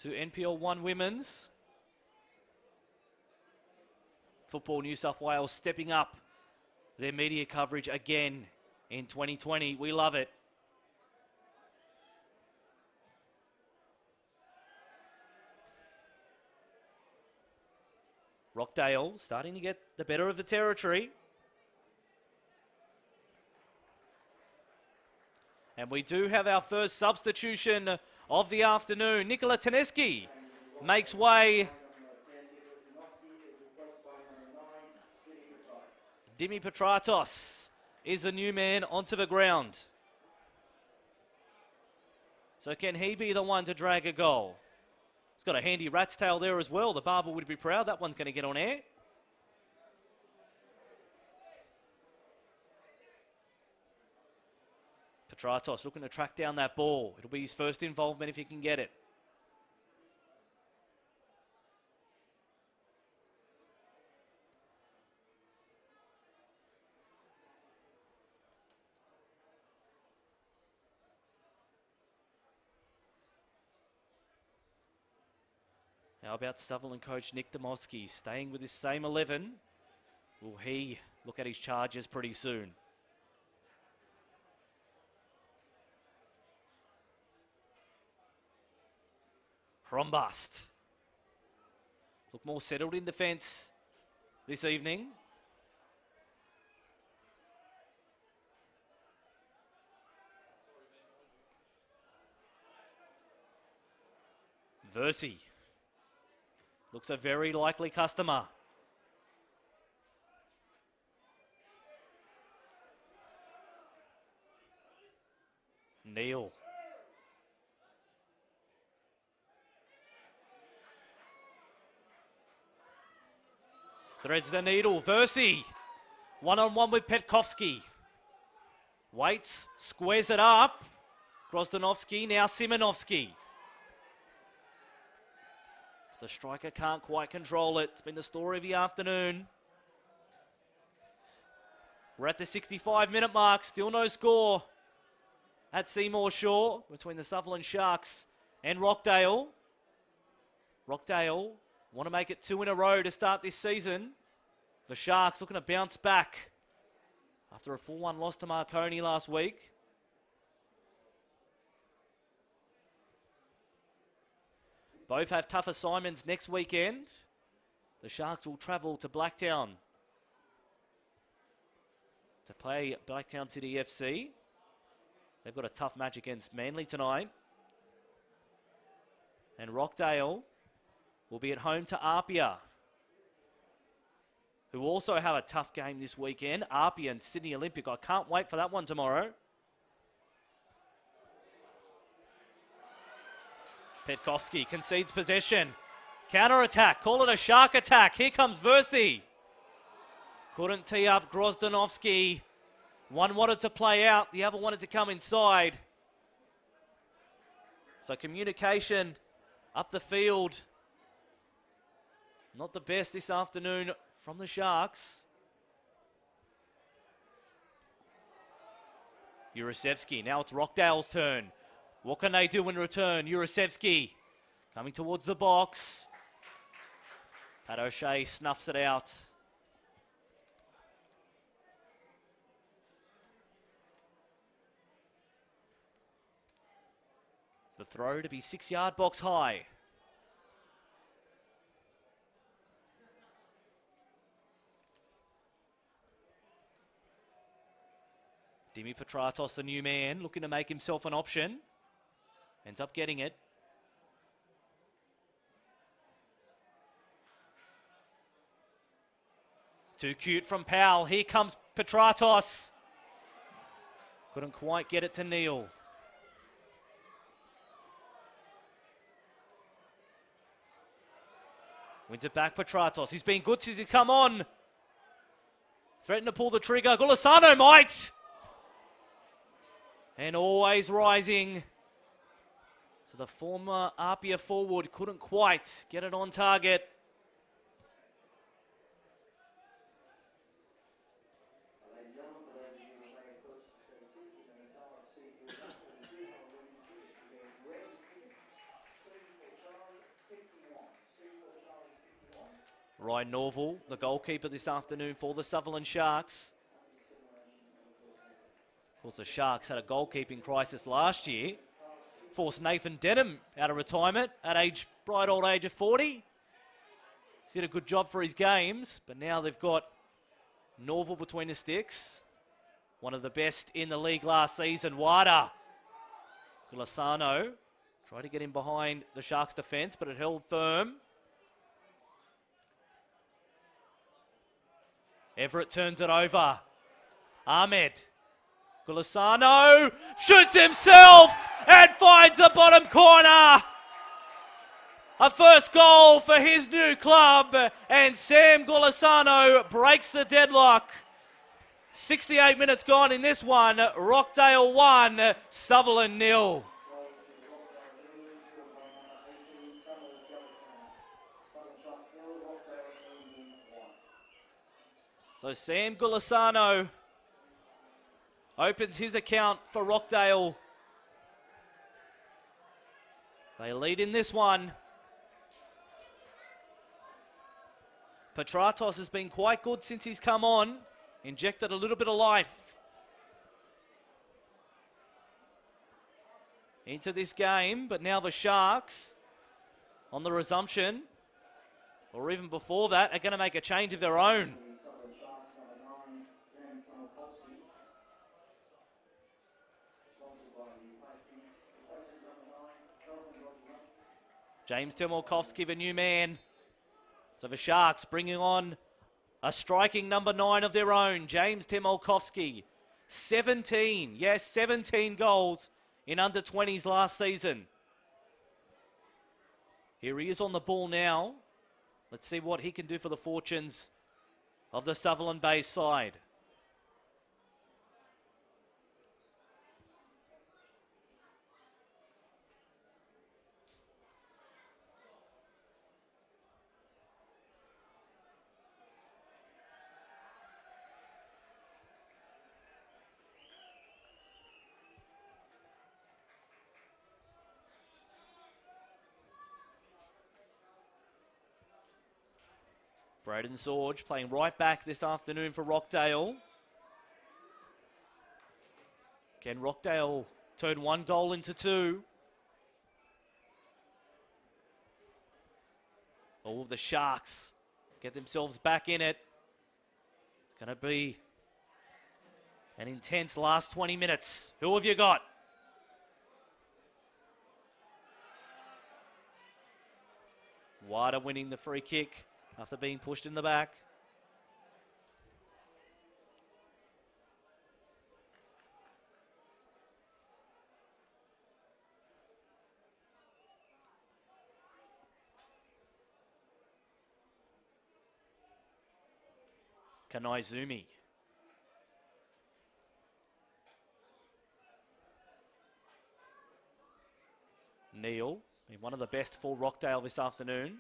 to NPL 1 Women's. Football New South Wales stepping up their media coverage again in 2020. We love it. Rockdale starting to get the better of the territory. And we do have our first substitution of the afternoon. Nikola Teneski makes way. Dimi Petratos is the new man onto the ground. So can he be the one to drag a goal? He's got a handy rat's tail there as well. The barber would be proud. That one's going to get on air. Petratos looking to track down that ball. It'll be his first involvement if he can get it. How about Sutherland coach Nick Demosky staying with his same 11? Will he look at his charges pretty soon? Brombust look more settled in defence this evening. Versi looks a very likely customer. Neil. Threads the needle. Versi. One-on-one with Petkovsky. Waits. Squares it up. Grozdanovsky. Now Simonovsky. The striker can't quite control it. It's been the story of the afternoon. We're at the 65-minute mark. Still no score at Seymour Shore between the Sutherland Sharks and Rockdale. Rockdale want to make it 2 in a row to start this season. The Sharks looking to bounce back after a 4-1 loss to Marconi last week. Both have tough assignments next weekend. The Sharks will travel to Blacktown to play Blacktown City FC. They've got a tough match against Manly tonight. And Rockdale will be at home to Apia, who also have a tough game this weekend. Apia and Sydney Olympic. I can't wait for that one tomorrow. Petkovsky concedes possession. Counter-attack. Call it a Shark attack. Here comes Versi. Couldn't tee up Grozdanovsky. One wanted to play out. The other wanted to come inside. So communication up the field. Not the best this afternoon from the Sharks. Jurasevsky. Now it's Rockdale's turn. What can they do in return? Jurasevsky coming towards the box. Pat O'Shea snuffs it out. The throw to be 6-yard box high. Dimi Petratos, the new man, looking to make himself an option. Ends up getting it. Too cute from Powell. Here comes Petratos. Couldn't quite get it to Neil. Wins it back, Petratos. He's been good since he's come on. Threatened to pull the trigger. Golisano might. And always rising. So the former Apia forward couldn't quite get it on target. Ryan Norval, the goalkeeper this afternoon for the Sutherland Sharks. Of course, the Sharks had a goalkeeping crisis last year. Forced Nathan Denham out of retirement at bright old age of 40. Did a good job for his games, but now they've got Norval between the sticks. One of the best in the league last season. Wada. Golisano tried to get him behind the Sharks' defence, but it held firm. Everett turns it over. Ahmed. Golisano shoots himself and finds the bottom corner. A first goal for his new club, and Sam Golisano breaks the deadlock. 68 minutes gone in this one. Rockdale 1, Sutherland 0. So Sam Golisano opens his account for Rockdale. They lead in this one. Petratos has been quite good since he's come on. Injected a little bit of life into this game, but now the Sharks on the resumption, or even before that, are going to make a change of their own. James Timolkovsky, the new man. So the Sharks bringing on a striking number 9 of their own, James Timolkovsky. 17 goals in under 20s last season. Here he is on the ball now. Let's see what he can do for the fortunes of the Sutherland Bay side. Braden Zorge playing right back this afternoon for Rockdale. Can Rockdale turn one goal into two? All of the Sharks get themselves back in it. It's going to be an intense last 20 minutes. Who have you got? Wider winning the free kick after being pushed in the back. Kanaizumi. Neil, been one of the best for Rockdale this afternoon.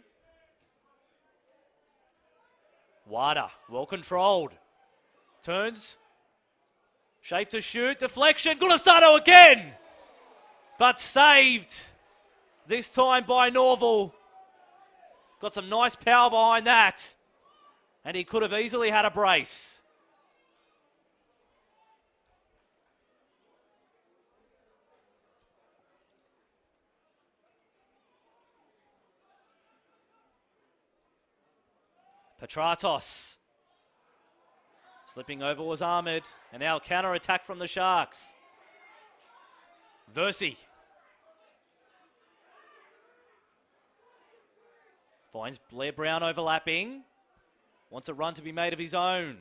Wada, well controlled. Turns. Shape to shoot. Deflection. Gulasano again. But saved. This time by Norval. Got some nice power behind that. And he could have easily had a brace. Petratos. Slipping over was Ahmed. And now counter-attack from the Sharks. Versi. Finds Blair Brown overlapping. Wants a run to be made of his own.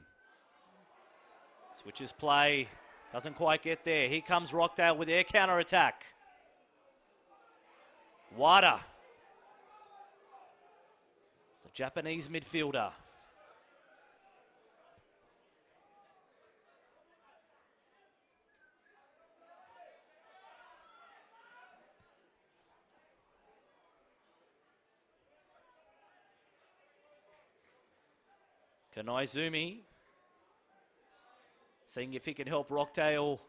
Switches play. Doesn't quite get there. Here comes Rockdale with their counter-attack. Wada. The Japanese midfielder. Kanaizumi seeing if he can help Rockdale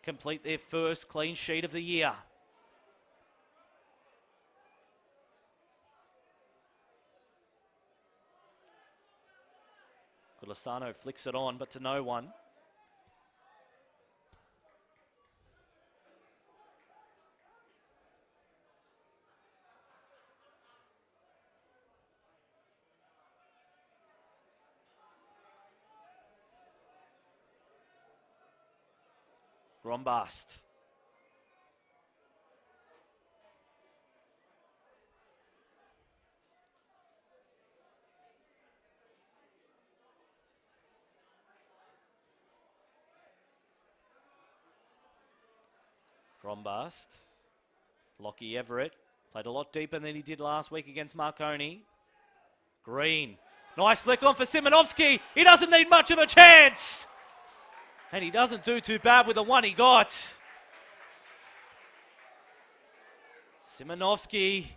complete their first clean sheet of the year. Gulasano flicks it on, but to no one. Grombast. Grombast. Lockie Everett played a lot deeper than he did last week against Marconi. Green. Nice flick on for Simonovsky. He doesn't need much of a chance. And he doesn't do too bad with the one he got. Simonovsky,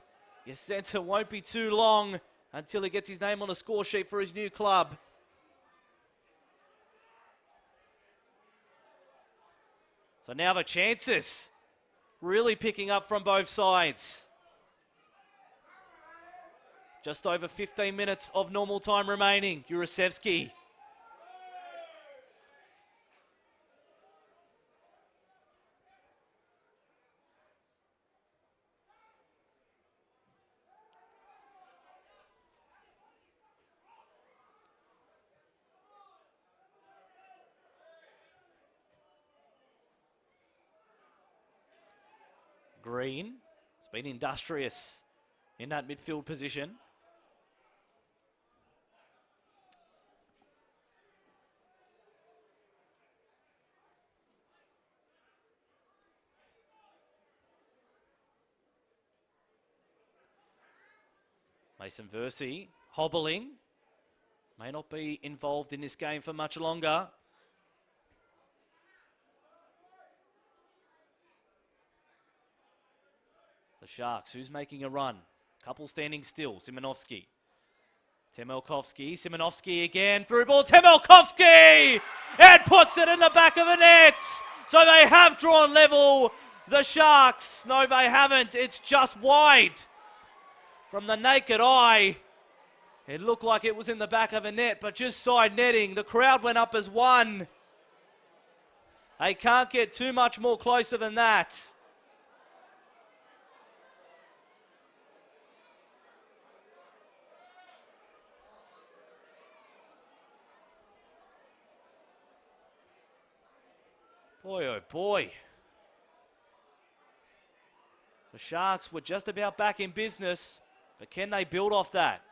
your centre won't be too long until he gets his name on a score sheet for his new club. So now the chances really picking up from both sides. Just over 15 minutes of normal time remaining. Jurasevsky. Green has been industrious in that midfield position. Mason Versi hobbling. may not be involved in this game for much longer. The Sharks, who's making a run? Couple standing still. Simonovsky. Temelkovsky. Simonovsky again. Through ball. Temelkovsky! And puts it in the back of the net. So they have drawn level. The Sharks. No, they haven't. It's just wide. From the naked eye, it looked like it was in the back of a net, but just side netting. The crowd went up as one. They can't get too much more closer than that. Boy, oh boy. The Sharks were just about back in business, but can they build off that?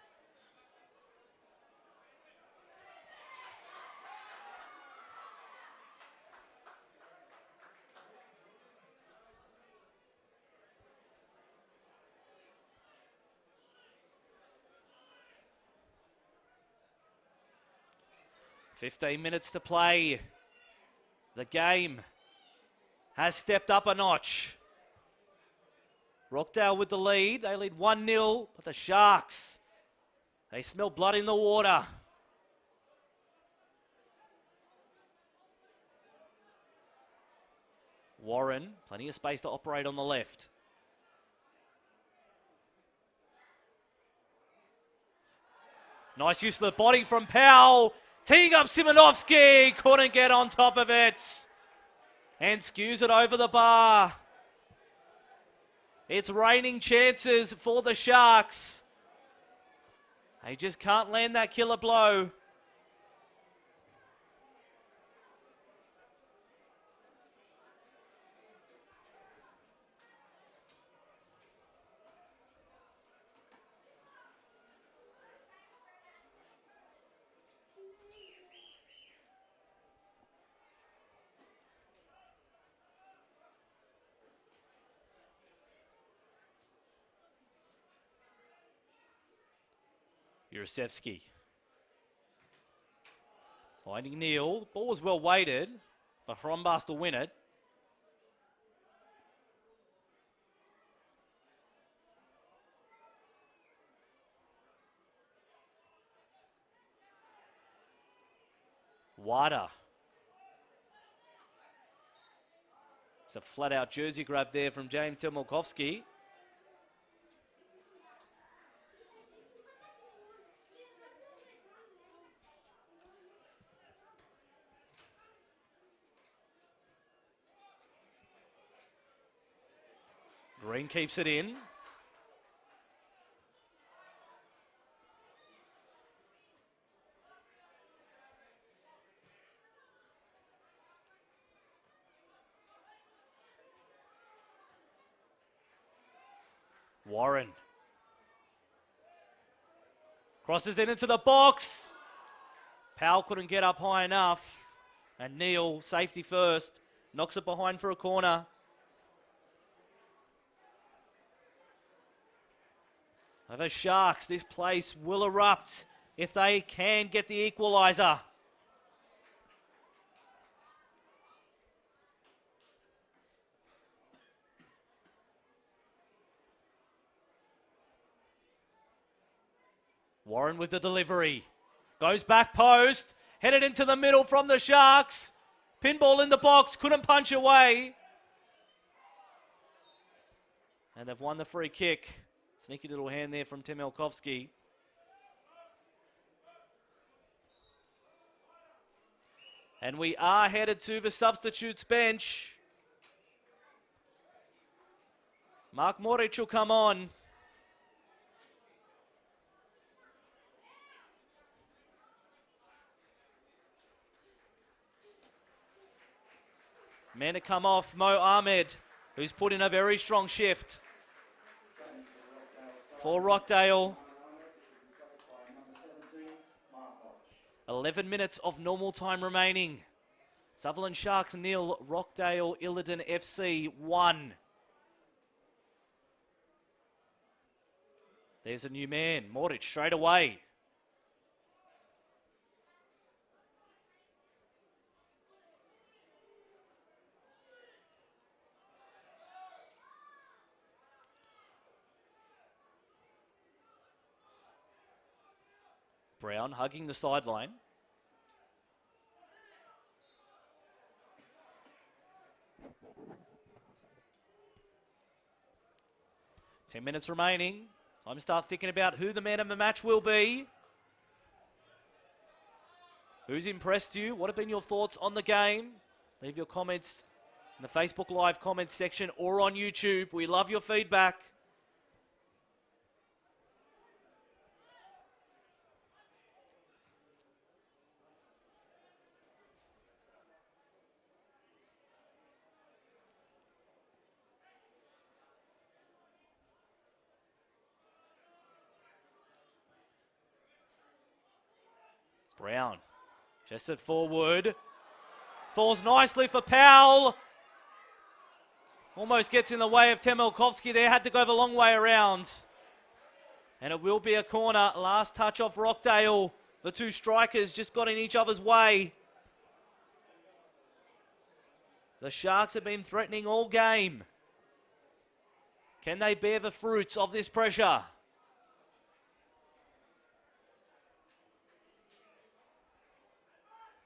"15 minutes to play. The game has stepped up a notch. Rockdale with the lead. They lead 1-0, but the Sharks, they smell blood in the water. Warren, plenty of space to operate on the left. Nice use of the body from Powell. Teeing up Simonovsky, couldn't get on top of it. And skews it over the bar. It's raining chances for the Sharks. They just can't land that killer blow. Jurasevsky. Finding Neal. Ball was well weighted, but Hrombast will win it. Wada. It's a flat-out jersey grab there from James Temelkovsky. Green keeps it in. Warren. Crosses it into the box. Powell couldn't get up high enough. And Neal, safety first, knocks it behind for a corner. The Sharks, this place will erupt if they can get the equaliser. Warren with the delivery. Goes back post. Headed into the middle from the Sharks. Pinball in the box. Couldn't punch away. And they've won the free kick. Sneaky little hand there from Temelkovsky. And we are headed to the substitutes bench. Mark Moric will come on. Men to come off, Mo Ahmed, who's put in a very strong shift. For Rockdale. 11 minutes of normal time remaining. Sutherland Sharks 0, Rockdale Illinden FC 1. There's a new man, Moric straight away. Brown hugging the sideline. Ten minutes remaining. Time to start thinking about who the man of the match will be. Who's impressed you? What have been your thoughts on the game? Leave your comments in the Facebook Live comments section or on YouTube. We love your feedback. Brown, just at forward. Falls nicely for Powell. Almost gets in the way of Temelkovsky there. Had to go the long way around. And it will be a corner. Last touch off Rockdale. The two strikers just got in each other's way. The Sharks have been threatening all game. Can they bear the fruits of this pressure?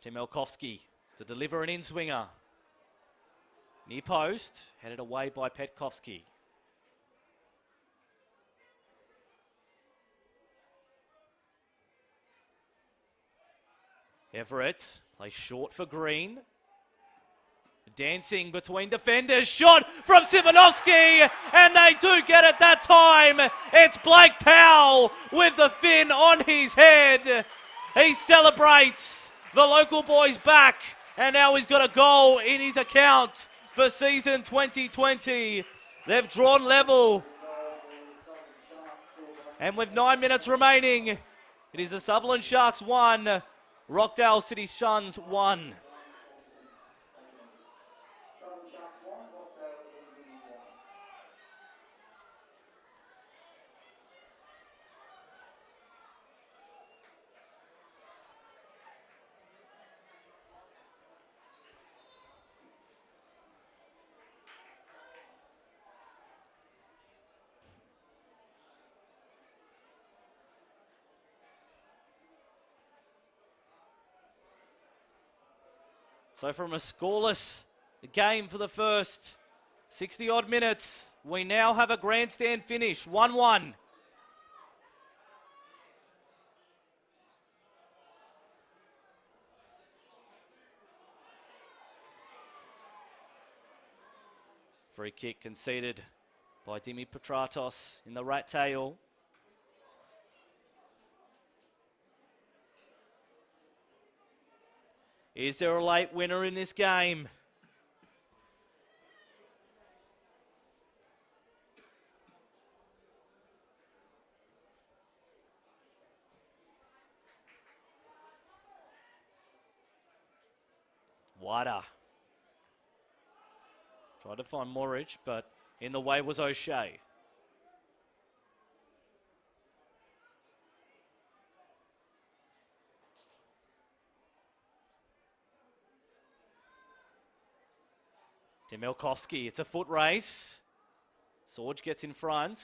Temelkovsky to deliver an in-swinger. Near post, headed away by Petkovsky. Everett plays short for Green. Dancing between defenders, shot from Simonovsky, and they do get it that time. It's Blake Powell with the fin on his head. He celebrates. The local boy's back, and now he's got a goal in his account for season 2020. They've drawn level. And with 9 minutes remaining, it is the Sutherland Sharks 1, Rockdale City Suns 1. So from a scoreless game for the first 60-odd minutes, we now have a grandstand finish, 1-1. Free kick conceded by Dimi Petratos in the rat tail. Is there a late winner in this game? Wider. Tried to find Morich, but in the way was O'Shea. Temelkovsky, it's a foot race. Sorge gets in front.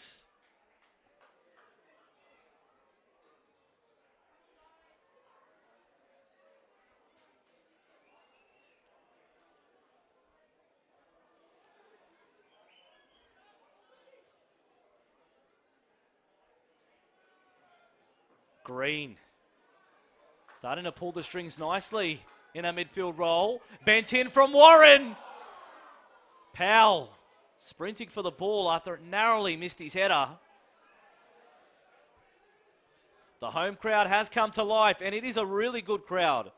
Green starting to pull the strings nicely in a midfield role. Bent in from Warren. Powell sprinting for the ball after it narrowly missed his header. The home crowd has come to life, and it is a really good crowd.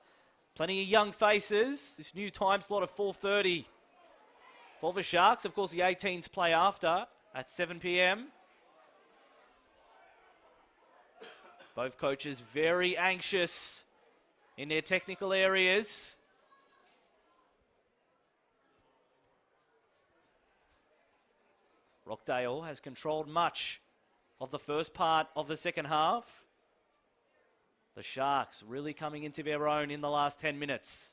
Plenty of young faces. This new time slot of 4:30 for the Sharks. Of course, the 18s play after at 7 p.m. Both coaches very anxious in their technical areas. Rockdale has controlled much of the first part of the second half. The Sharks really coming into their own in the last 10 minutes.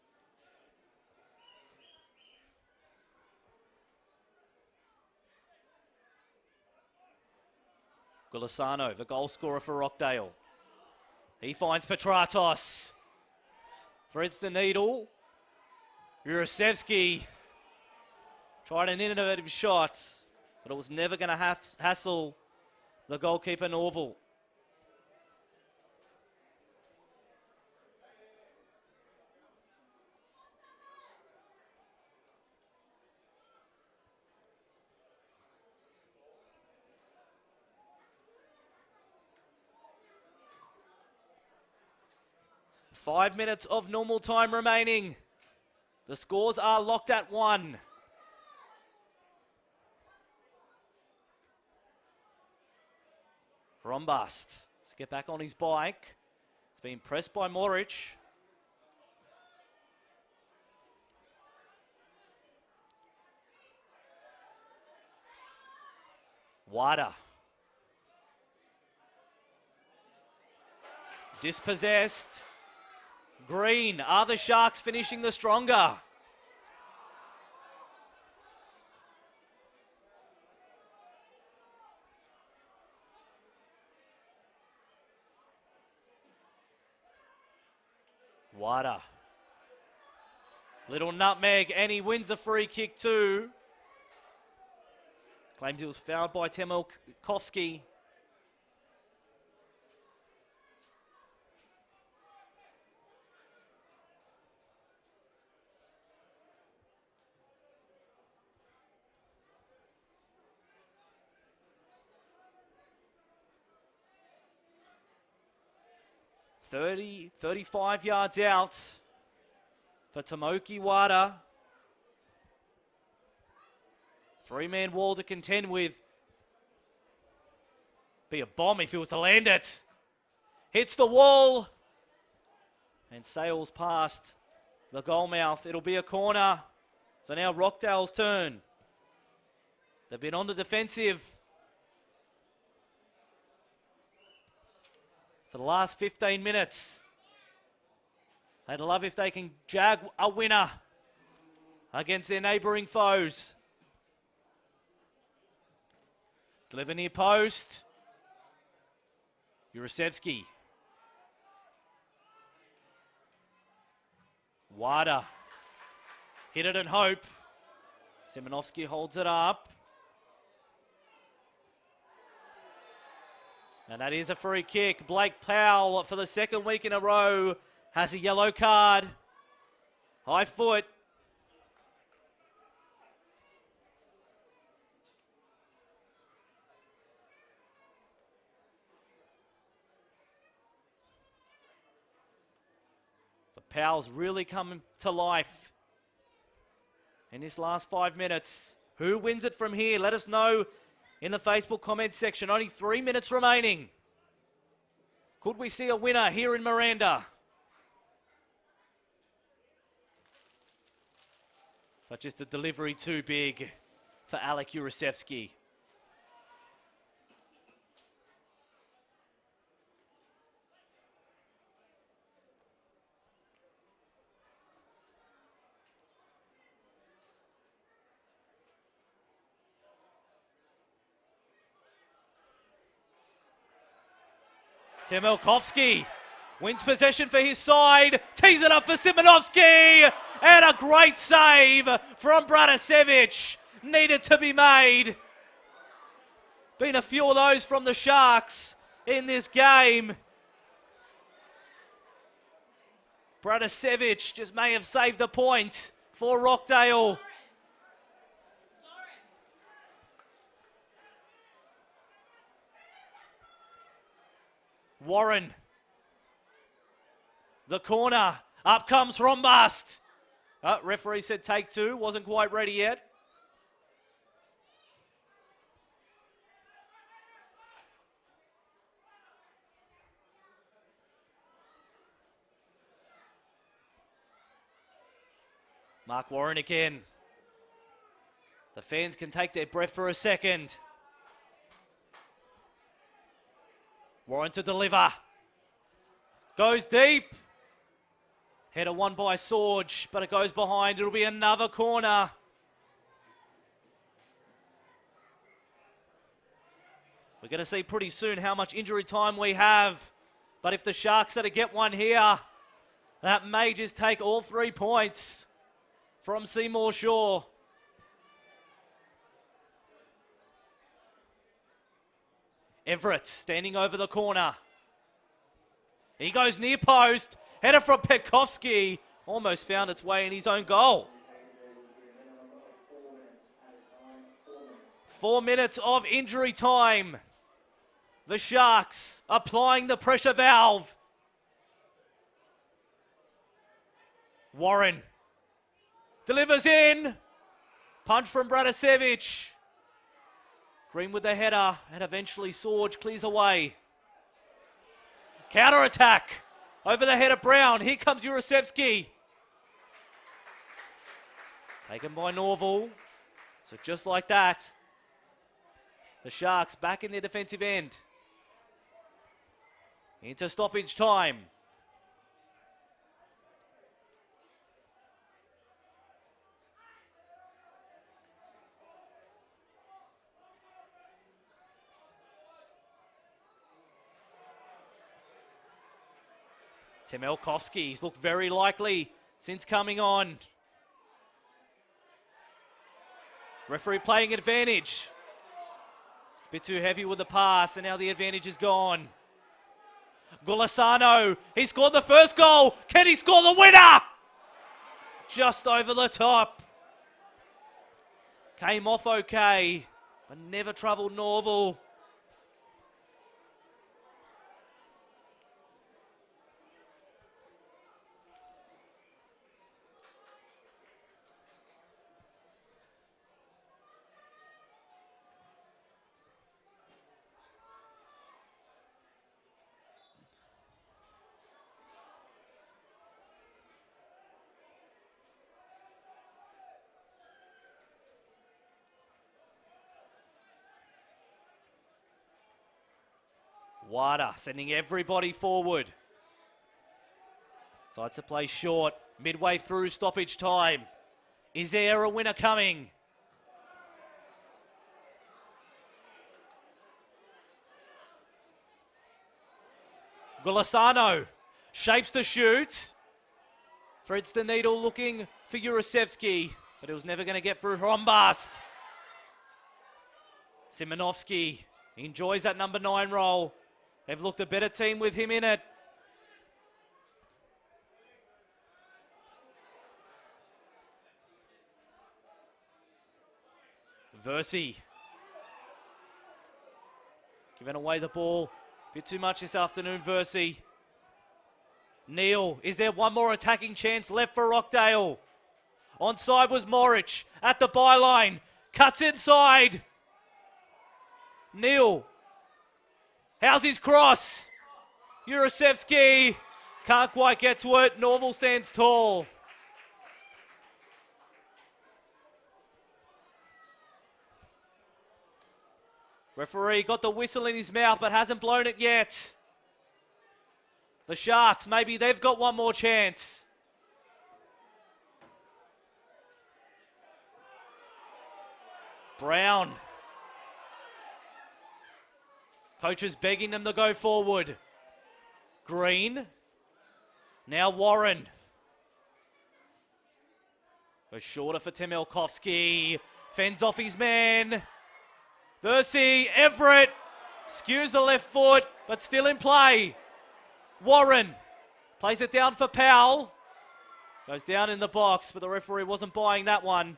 Gulisano, the goal scorer for Rockdale. He finds Petratos. Threads the needle. Jurasevsky tried an innovative shot, but it was never going to hassle the goalkeeper Norval. Five minutes of normal time remaining. The scores are locked at 1. Rombust. Let's get back on his bike. It's been pressed by Moric. Wada. Dispossessed. Green. Are the Sharks finishing the stronger? Wada. Little nutmeg, and he wins the free kick too. Claims he was fouled by Temelkovsky. Thirty, 35 yards out for Tomoki Wada. Three-man wall to contend with. Be a bomb if he was to land it. Hits the wall and sails past the goal mouth. It'll be a corner. So now Rockdale's turn. They've been on the defensive for the last 15 minutes. They'd love if they can jag a winner against their neighbouring foes. Deliver near post. Jurasevsky. Wada. Hit it and hope. Simonovsky holds it up. And that is a free kick. Blake Powell, for the second week in a row, has a yellow card. High foot. But Powell's really come to life in this last 5 minutes. Who wins it from here? Let us know in the Facebook comments section. Only 3 minutes remaining. Could we see a winner here in Miranda? But just the delivery too big for Alek Jurasevsky. Temelkovsky wins possession for his side, tees it up for Simonovsky, and a great save from Bratasevic. Needed to be made. Been a few of those from the Sharks in this game. Bratasevic just may have saved the point for Rockdale. Warren. The corner. Up comes Rombust. Referee said take two. Wasn't quite ready yet. Mark Warren again. The fans can take their breath for a second. Warren to deliver. Goes deep. Header won by Sorge, but it goes behind. It'll be another corner. We're going to see pretty soon how much injury time we have But if the Sharks are to get one here, that may just take all 3 points from Seymour Shaw. Everett standing over the corner. He goes near post. Header from Petkovsky. Almost found its way in his own goal. 4 minutes of injury time. The Sharks applying the pressure valve. Warren delivers in. Punch from Bratasevich. Green with the header, and eventually Sorge clears away. Counter attack over the head of Brown. Here comes Jurasevsky. Taken by Norval. So just like that, the Sharks back in their defensive end. Into stoppage time. Temelkovsky's looked very likely since coming on. Referee playing advantage. A bit too heavy with the pass, and now the advantage is gone. Golisano, he scored the first goal. Can he score the winner? Just over the top. Came off okay, but never troubled Norval. Wada sending everybody forward. Decides to play short, midway through stoppage time. Is there a winner coming? Golisano shapes the shoot. Threads the needle looking for Jurasevsky, but it was never going to get through Rombast. Simonovsky enjoys that number 9 role. They've looked a better team with him in it. Versi. Giving away the ball. Bit too much this afternoon, Versi. Neal, is there one more attacking chance left for Rockdale? Onside was Morich at the byline. Cuts inside. Neal. How's his cross? Jurasevsky can't quite get to it. Norval stands tall. Referee got the whistle in his mouth but hasn't blown it yet. The Sharks, maybe they've got one more chance. Brown. Coaches begging them to go forward. Green. Now Warren. Goes shorter for Temelkovsky. Fends off his man. Versi, Everett. Skews the left foot, but still in play. Warren. Plays it down for Powell. Goes down in the box, but the referee wasn't buying that one.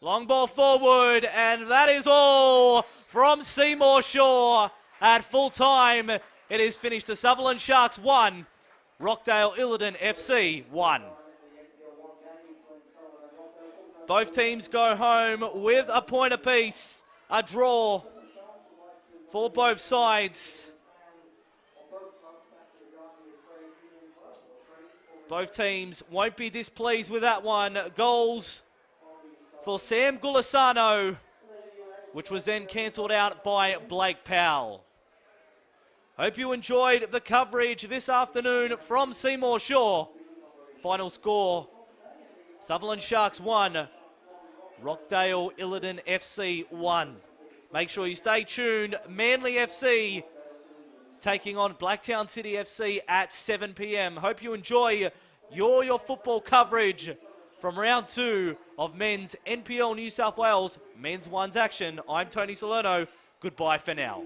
Long ball forward, and that is all from Seymour Shaw at full time. It is finished to Sutherland Sharks 1, Rockdale Illinden FC 1. Both teams go home with a point apiece, a draw for both sides. Both teams won't be displeased with that one. Goals for Sam Golisano, which was then cancelled out by Blake Powell. Hope you enjoyed the coverage this afternoon from Seymour Shaw. Final score, Sutherland Sharks 1, Rockdale Illinden FC 1. Make sure you stay tuned. Manly FC taking on Blacktown City FC at 7 p.m. Hope you enjoy your football coverage from round 2 of men's NPL New South Wales men's ones action. I'm Tony Salerno. Goodbye for now.